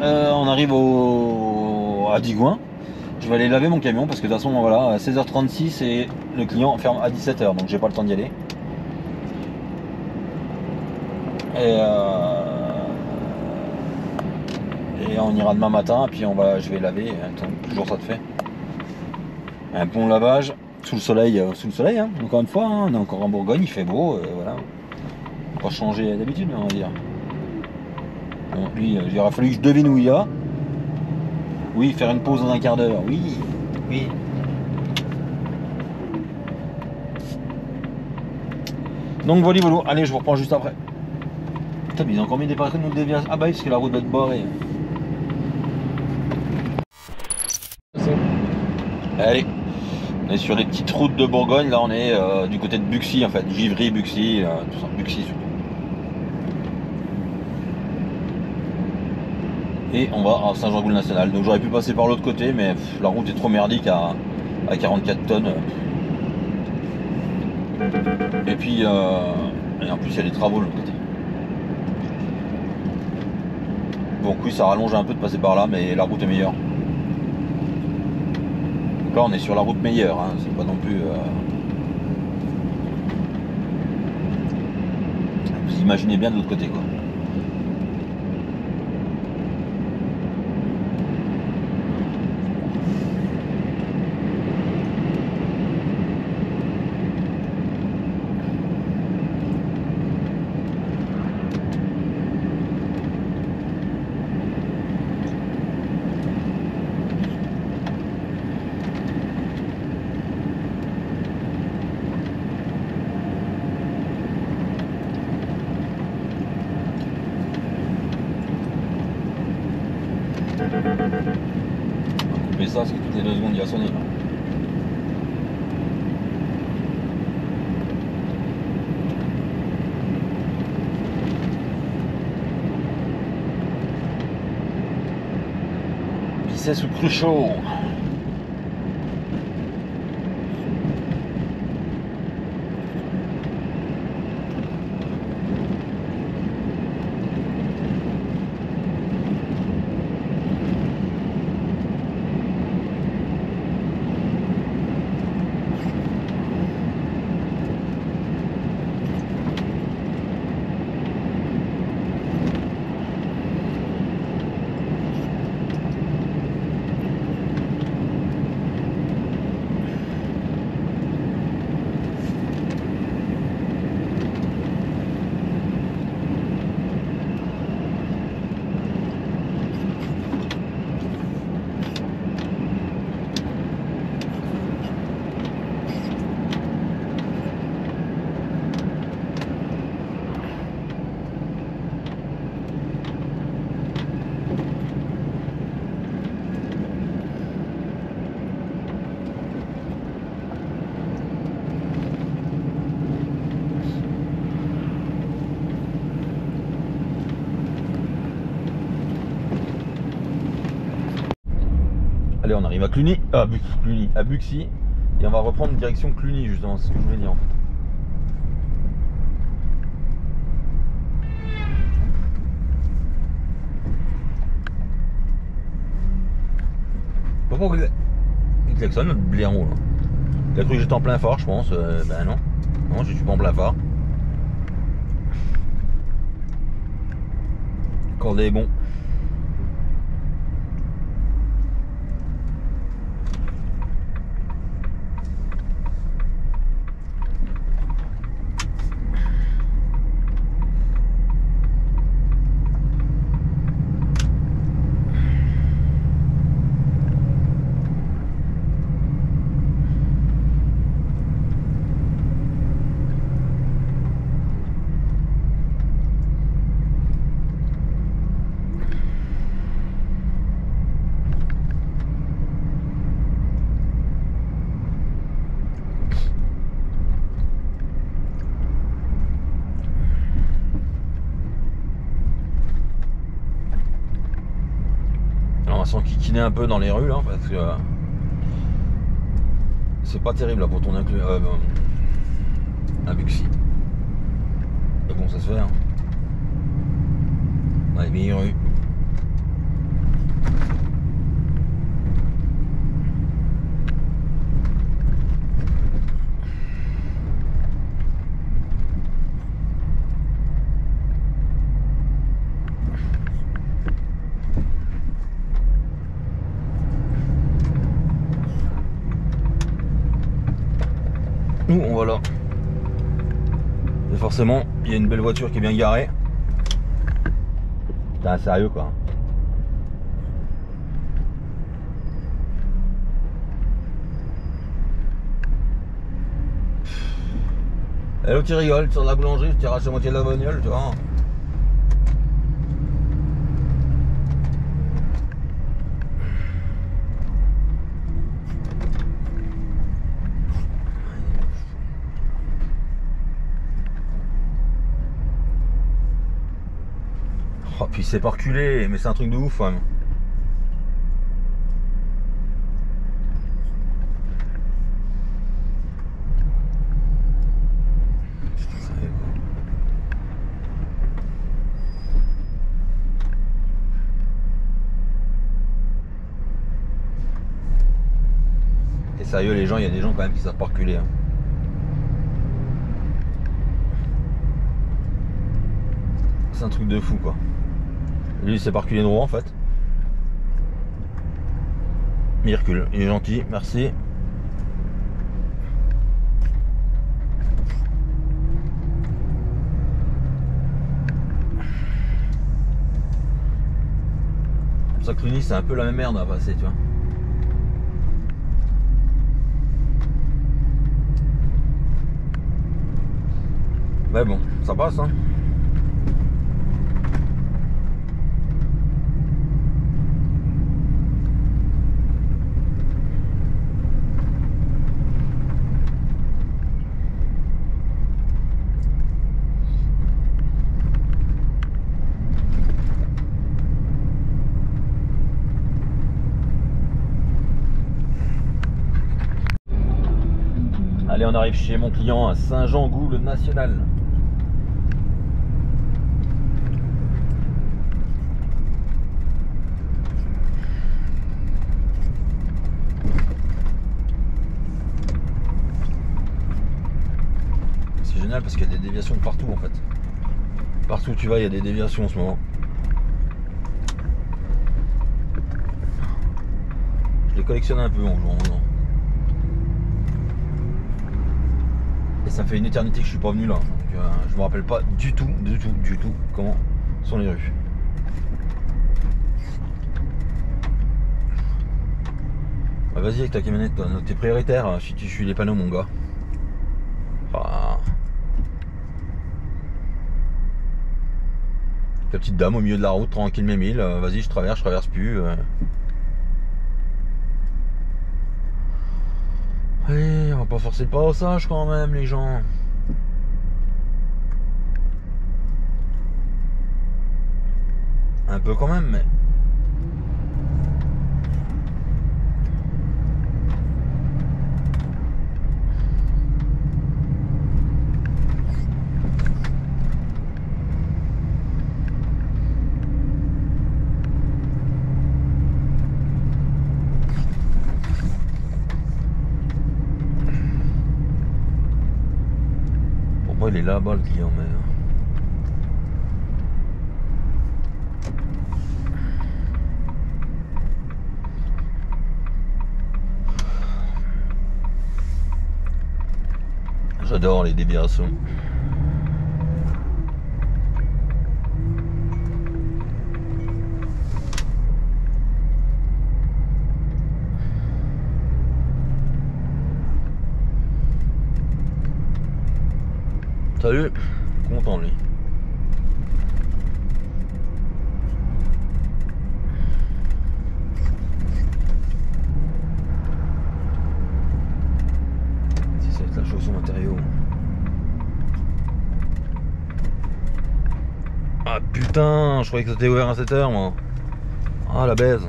On arrive à Digoin. Je vais aller laver mon camion parce que de toute façon voilà, à 16h36 et le client ferme à 17h, donc j'ai pas le temps d'y aller. Et on ira demain matin et puis je vais laver. Attends, toujours ça de fait. Un bon lavage sous le soleil, hein, encore une fois, hein, on est encore en Bourgogne, il fait beau, voilà. Pas changer d'habitude, on va dire. Bon, lui, il aurait fallu que je devine où il va. Oui, faire une pause dans un quart d'heure. Oui, oui. Donc voilà, allez, je vous reprends juste après. Putain, mais ils ont encore mis des panneaux de déviation. Ah bah oui, parce que la route va être barrée. Allez, on est sur les petites routes de Bourgogne. Là, on est du côté de Buxy, en fait. Givry, Buxy, tout ça. Buxy surtout. Et on va à Saint-Jean-Goul-National. Donc j'aurais pu passer par l'autre côté, mais la route est trop merdique à 44 tonnes. Et puis, et en plus, il y a des travaux de l'autre côté. Donc oui, ça rallonge un peu de passer par là, mais la route est meilleure. Donc là, on est sur la route meilleure, hein. C'est pas non plus... Vous imaginez bien de l'autre côté, quoi. On va couper ça parce que toutes les 2 secondes il va sonner là. Bissesse ou Cruchot. Allez, on arrive à Cluny, à Buxy, et on va reprendre direction Cluny justement, c'est ce que je voulais dire en fait. Pourquoi il klaxonne notre blaireau là? Il a cru que j'étais en plein phare, je pense. Ben non, non, je suis pas en plein phare. Cordé est bon. On va s'enquiquiner un peu dans les rues là parce que c'est pas terrible là pour tourner à Buxy. Mais bon, ça se fait hein. Dans les vieilles rues. Nous on va là. Et forcément, il y a une belle voiture qui est bien garée. Putain, sérieux quoi. Et l'autre il rigole, sur la boulangerie, tu arraches la moitié de la bagnole, tu vois. Oh, puis c'est pas reculé, mais c'est un truc de ouf quand même. Et sérieux les gens, il y a des gens quand même qui savent pas reculer hein. C'est un truc de fou quoi. Lui il sait pas reculer droit en fait. Mais il recule, il est gentil, merci. Pour ça que Cluny c'est un peu la même merde à passer tu vois. Mais bon, ça passe hein. on arrive chez mon client à Saint-Jean-Goul-National. C'est génial parce qu'il y a des déviations de partout en fait. Partout où tu vas, il y a des déviations en ce moment. Je les collectionne un peu en jouant. Et ça fait une éternité que je suis pas venu là. Donc je me rappelle pas du tout comment sont les rues. Bah vas-y avec ta camionnette, t'es prioritaire si tu suis les panneaux mon gars. Ah. Ta petite dame au milieu de la route, tranquille mes mille, vas-y je traverse plus. Allez, on va pas forcer le passage quand même les gens. Un peu quand même mais... il est là-bas le client mais... J'adore les déviations. Salut, content lui. Si ça va être la chaussure matériaux. Ah putain, je croyais que c'était ouvert à 7h moi. Ah la baise.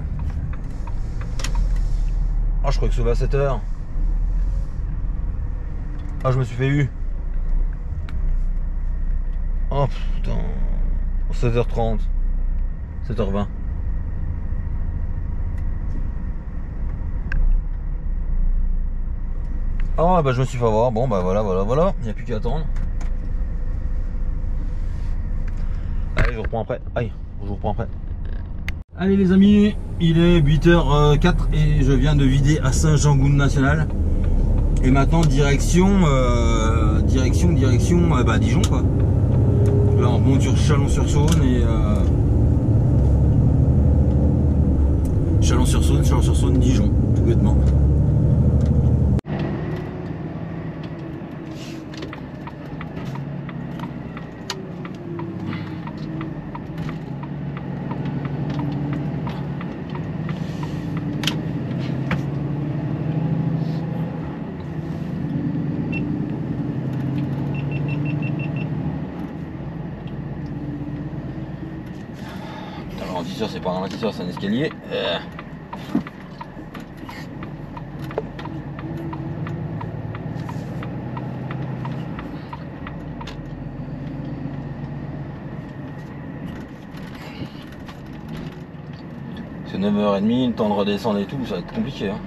Ah je croyais que c'était ouvert à 7h. Ah je me suis fait eu. Oh putain, 16h30, 7h20. Ah bah je me suis fait avoir, bon bah voilà, il n'y a plus qu'à attendre. Allez je vous reprends après, Allez les amis, il est 8h04 et je viens de vider à Saint-Jean-Goul-National. Et maintenant direction Dijon quoi. Là on remonte sur Chalon-sur-Saône et Chalon-sur-Saône, Dijon, tout bêtement. C'est pas un ralentisseur, c'est un escalier. C'est 9h30, le temps de redescendre et tout, ça va être compliqué. Hein.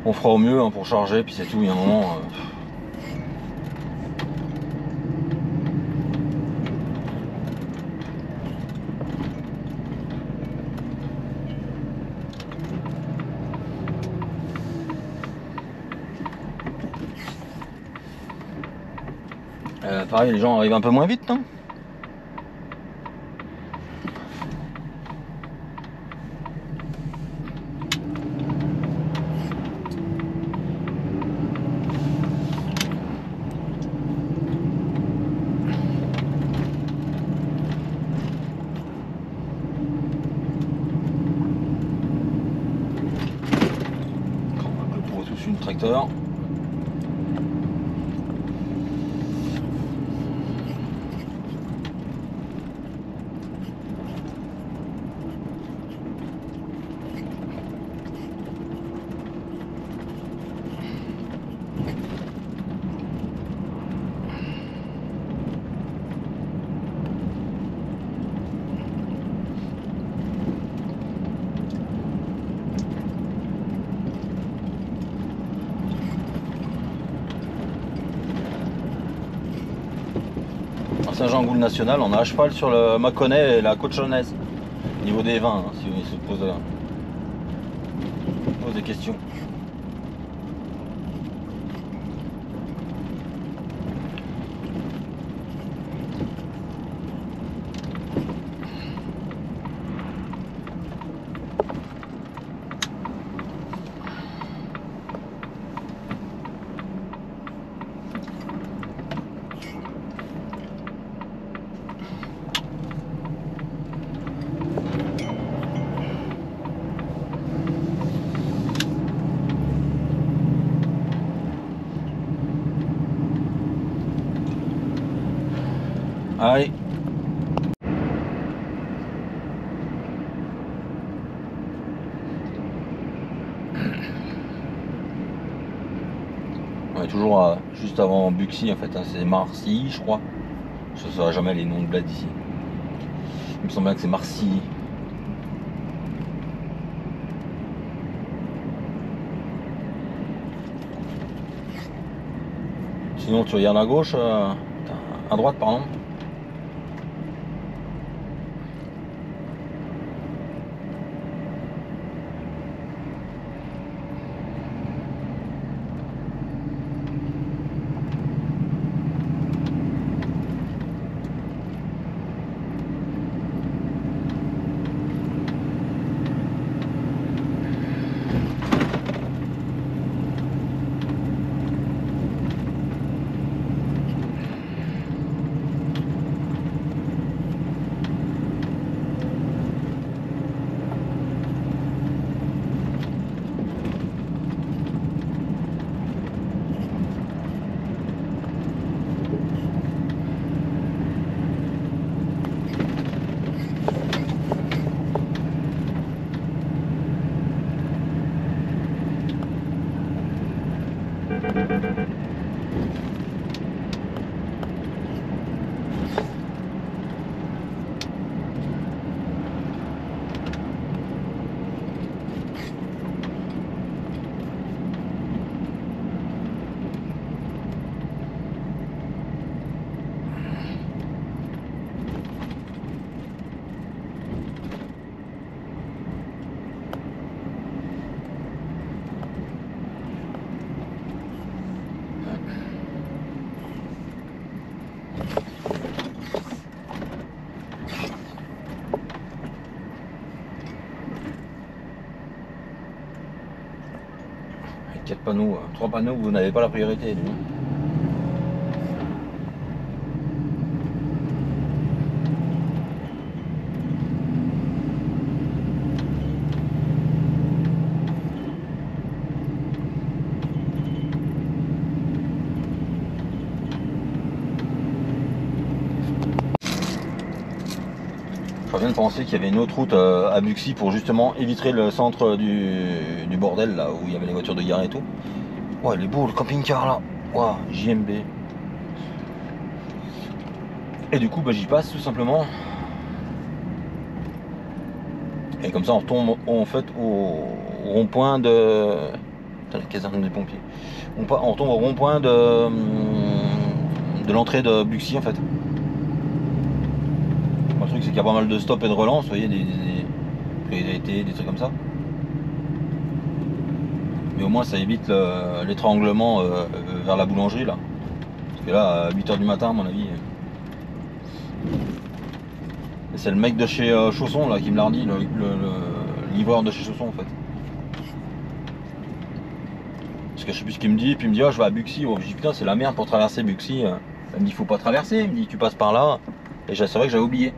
On fera au mieux hein, pour charger, puis c'est tout, il y a un moment... pareil, les gens arrivent un peu moins vite, non? Pour tous une tracteur. Saint-Jean-Goul national, on a à cheval sur le Mâconnais et la Côte-Chaunaise. Niveau des vins, hein, si vous se posez des questions. Allez. On est toujours juste avant Buxy en fait, hein, c'est Marcy je crois. Je ne saurais jamais les noms de bleds ici. Il me semble bien que c'est Marcy. Sinon tu regardes à gauche, à droite pardon. Avec 4 panneaux, 3 panneaux, vous n'avez pas la priorité. Lui. Je viens de penser qu'il y avait une autre route à Buxy pour justement éviter le centre du bordel là où il y avait les voitures de gare et tout. Ouais, il est beau le camping-car là. Waouh, JMB. Et du coup, bah, j'y passe tout simplement. Et comme ça, on retombe en fait au rond-point de. Putain, la caserne des pompiers. On retombe au rond-point de l'entrée de Buxy en fait. Le truc c'est qu'il y a pas mal de stops et de relance, vous voyez, des trucs comme ça. Mais au moins ça évite l'étranglement vers la boulangerie là. Parce que là, à 8 h du matin à mon avis. C'est le mec de chez Chausson là qui me l'a redit, le livreur de chez Chausson en fait. Parce que je sais plus ce qu'il me dit, puis il me dit oh, je vais à Buxy. Oh, je dis putain c'est la merde pour traverser Buxy. Il me dit faut pas traverser, il me dit tu passes par là. Et c'est vrai que j'avais oublié.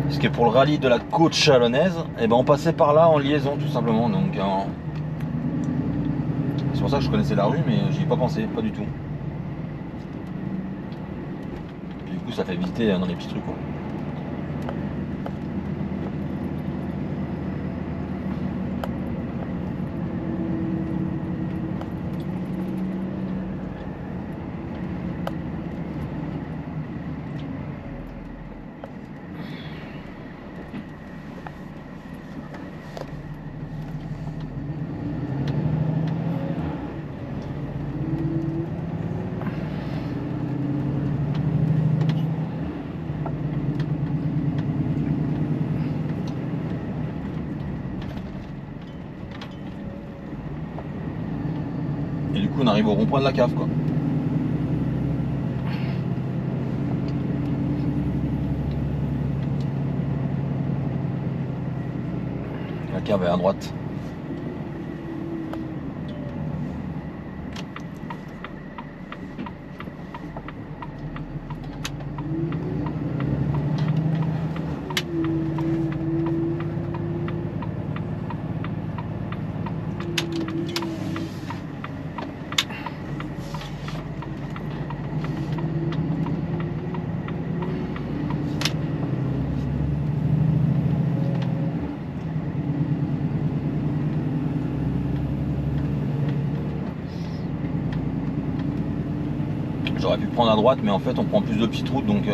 Parce que pour le rallye de la côte chalonnaise, eh ben on passait par là en liaison tout simplement. Donc c'est pour ça que je connaissais la rue, mais j'y ai pas pensé, pas du tout. Et du coup ça fait visiter dans les petits trucs quoi. Et du coup on arrive au rond-point de la cave quoi. La cave est à droite. J'aurais pu prendre à droite, mais en fait on prend plus de petites routes, donc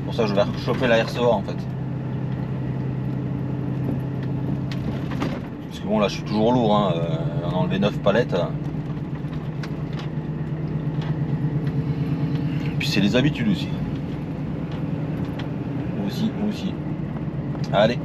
pour ça je vais chauffer la RCA en fait. Parce que bon là je suis toujours lourd, hein, on a enlevé 9 palettes. Et puis c'est les habitudes aussi. Moi aussi. Allez.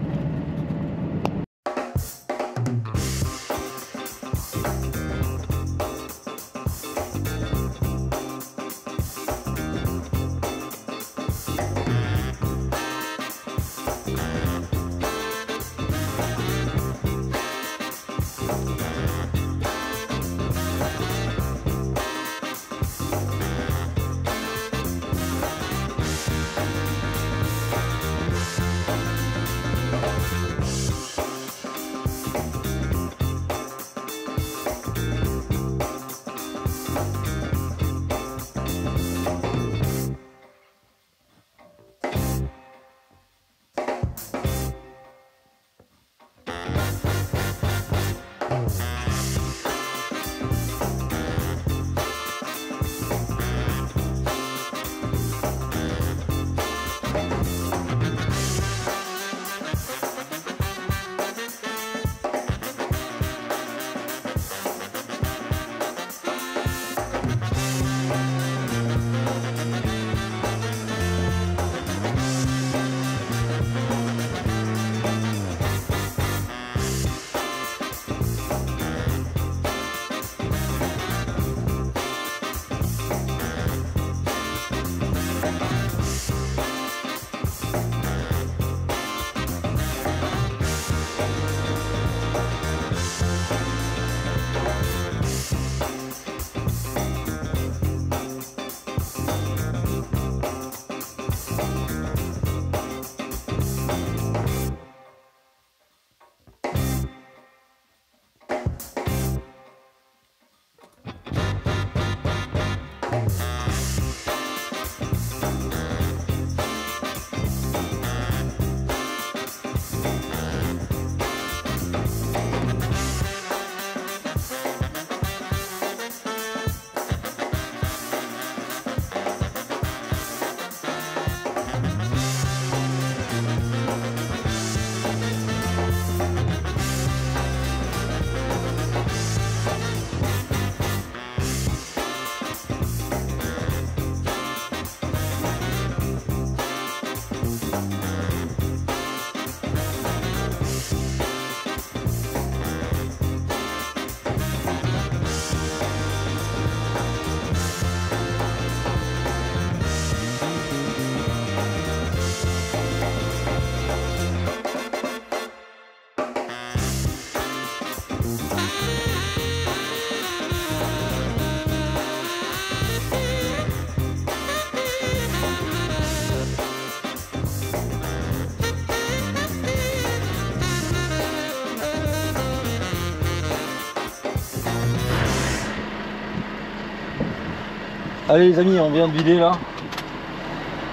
Allez les amis, on vient de vider là.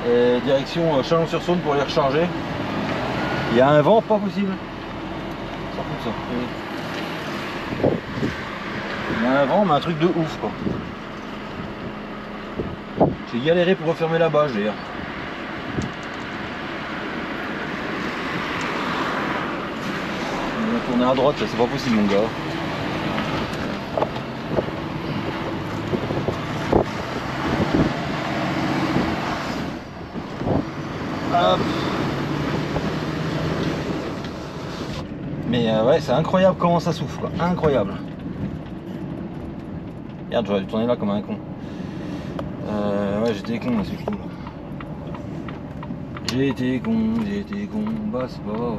Et direction Chalon-sur-Saône pour les recharger. Il y a un vent pas possible. Ça fout ça. Il y a un vent, mais un truc de ouf quoi. J'ai galéré pour refermer la bâche d'ailleurs. On va tourner à droite, c'est pas possible mon gars. Hop. Mais ouais, c'est incroyable comment ça souffle quoi. Incroyable. Merde, j'aurais dû tourner là comme un con. Ouais, j'étais con là, c'est cool. J'ai été con, bah c'est pas grave.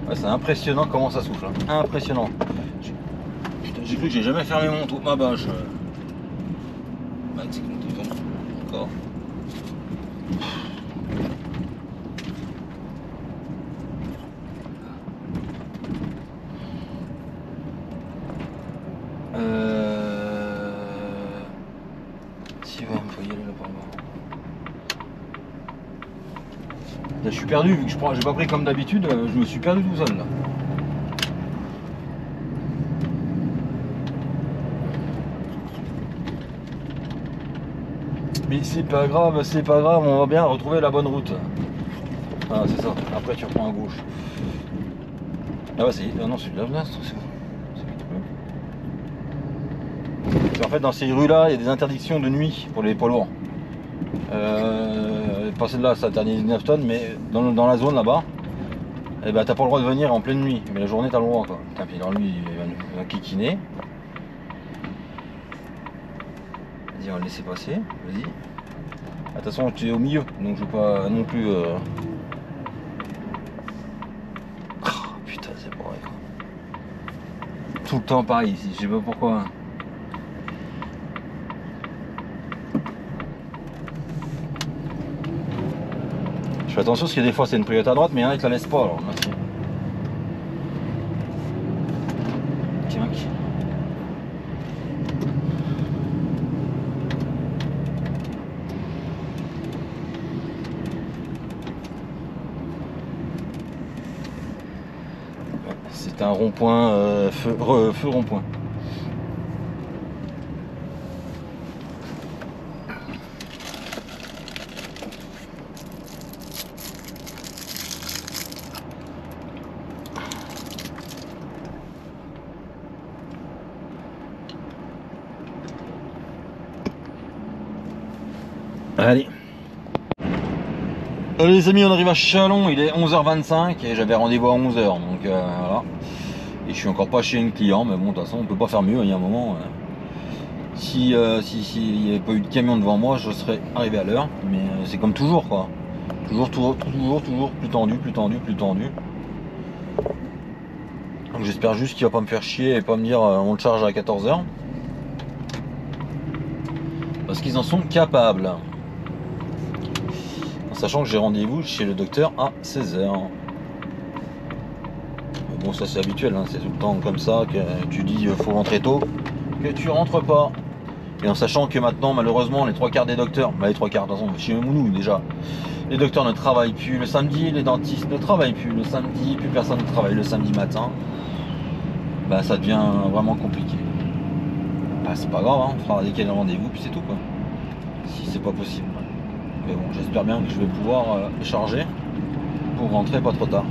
Ouais, c'est impressionnant comment ça souffle, hein. Impressionnant. Putain, j'ai cru que j'ai jamais fermé ma bâche. Bah, c'est bon, t'es bon. Encore. Si, ouais, faut y aller là par là. Là, je suis perdu, vu que j'ai pas pris comme d'habitude, je me suis perdu tout seul là. Mais c'est pas grave, on va bien retrouver la bonne route. Ah, c'est ça, après tu reprends à gauche. Ah ouais, c'est. Ah non, c'est de là, c'est en fait, dans ces rues-là, il y a des interdictions de nuit pour les poids lourds. Passer de là, ça interdit 19 tonnes, mais dans la zone là-bas, eh ben, t'as pas le droit de venir en pleine nuit. Mais la journée, t'as le droit, quoi. Putain, puis alors lui, il va kikiner. Vas-y, on va le laisser passer. Vas-y. De toute façon, tu es au milieu, donc je veux pas non plus. Oh, putain, c'est pas vrai, quoi. Tout le temps pareil ici, je sais pas pourquoi. Je fais attention parce que des fois c'est une priorité à droite, mais il y en a qui la laissent pas, alors merci. Tiens. C'est un rond-point, feu rond-point. Allez. Allez les amis, on arrive à Chalon, il est 11h25 et j'avais rendez-vous à 11h, donc voilà. Et je suis encore pas chez un client, mais bon, de toute façon, on peut pas faire mieux, il y a un moment. Si il n'y avait pas eu de camion devant moi, je serais arrivé à l'heure, mais c'est comme toujours, quoi. Toujours plus tendu. Donc j'espère juste qu'il va pas me faire chier et pas me dire on le charge à 14h. Parce qu'ils en sont capables. En sachant que j'ai rendez-vous chez le docteur à 16h. Bon, ça c'est habituel, hein, c'est tout le temps comme ça que tu dis faut rentrer tôt, que tu rentres pas. Et en sachant que maintenant, malheureusement, les trois quarts des docteurs, bah les trois quarts, de toute façon, chez nous déjà, les docteurs ne travaillent plus le samedi, les dentistes ne travaillent plus le samedi, plus personne ne travaille le samedi matin. Bah ça devient vraiment compliqué. Bah c'est pas grave, hein, on fera décaler le rendez-vous puis c'est tout, quoi. Si c'est pas possible. Mais bon, j'espère bien que je vais pouvoir les charger pour rentrer pas trop tard.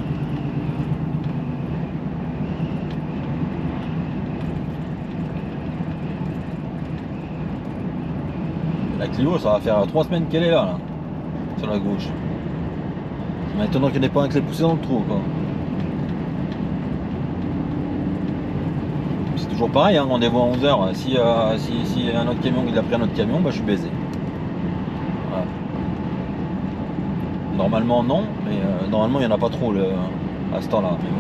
La Clio, ça va faire 3 semaines qu'elle est là, sur la gauche. Maintenant qu'elle n'est pas avec les poussées dans le trou, quoi. C'est toujours pareil, hein, rendez-vous à 11h. Si un autre camion, il a pris un autre camion, bah je suis baisé. Voilà. Normalement non, mais normalement il n'y en a pas trop à ce temps-là. Mais bon.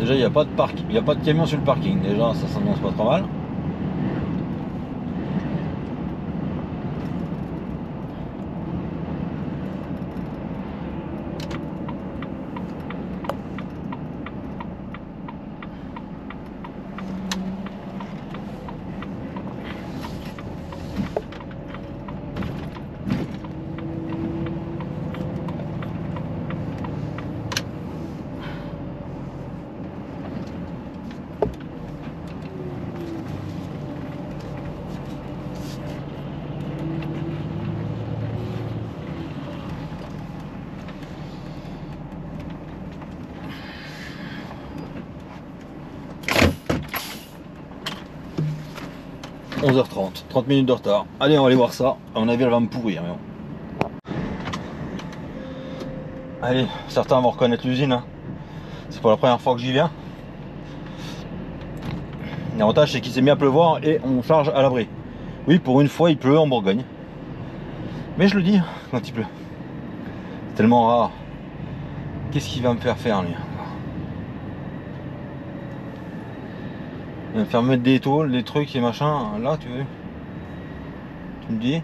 Déjà, il n'y a pas de parking, il n'y a pas de camion sur le parking. Déjà, ça s'annonce pas trop mal. « 11h30, 30 minutes de retard. Allez, on va aller voir ça. À mon avis, elle va me pourrir. Mais bon. Allez, certains vont reconnaître l'usine. Hein. C'est pas la première fois que j'y viens. L'avantage, c'est qu'il s'est mis à pleuvoir et on charge à l'abri. Oui, pour une fois, il pleut en Bourgogne. Mais je le dis, quand il pleut. C'est tellement rare. Qu'est-ce qu'il va me faire faire, lui? Il va me faire mettre des tôles, des trucs et machin. Là, tu veux? Tu me dis?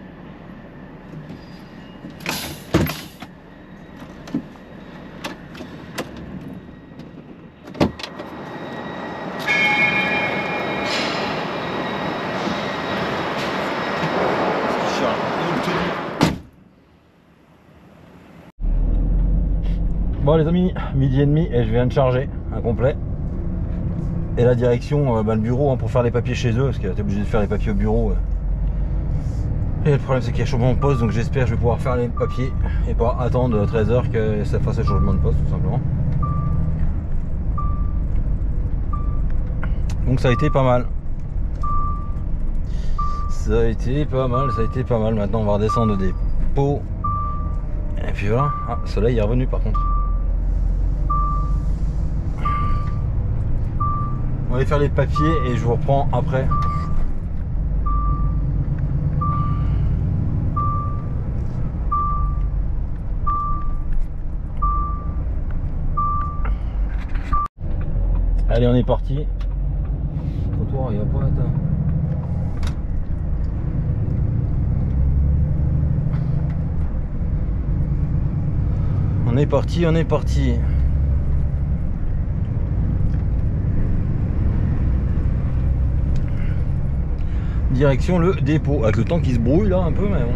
Bon les amis, midi et demi et je viens de charger un complet. Et la direction, le bureau hein, pour faire les papiers chez eux, parce que t'es obligé de faire les papiers au bureau. Et le problème c'est qu'il y a changement de poste, donc j'espère que je vais pouvoir faire les papiers et pas attendre 13 h que ça fasse le changement de poste tout simplement. Donc ça a été pas mal. Ça a été pas mal, ça a été pas mal. Maintenant on va redescendre des pots. Et puis voilà. Ah, le soleil est revenu par contre. On va aller faire les papiers et je vous reprends après. Allez, on est parti. Trottoir, il va pas être... On est parti, on est parti. Direction le dépôt, avec le temps qui se brouille là un peu, mais bon.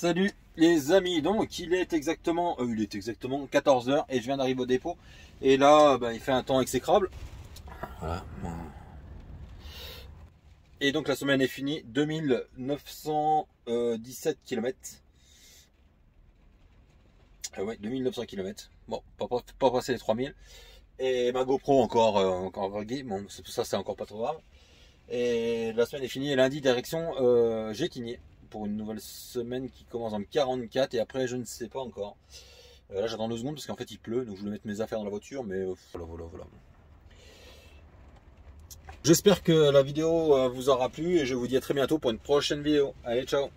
Salut les amis, donc il est exactement 14 h et je viens d'arriver au dépôt. Et là, il fait un temps exécrable. Voilà. Et donc la semaine est finie, 2917 km. Ouais, 2900 km. Bon, pas passer les 3000. Et ma GoPro encore vaguée. Bon, ça c'est encore pas trop grave. Et la semaine est finie et lundi direction Gétigné pour une nouvelle semaine qui commence en 44 et après je ne sais pas encore. Là j'attends 2 secondes parce qu'en fait il pleut, donc je voulais mettre mes affaires dans la voiture, mais voilà. J'espère que la vidéo vous aura plu et je vous dis à très bientôt pour une prochaine vidéo. Allez, ciao.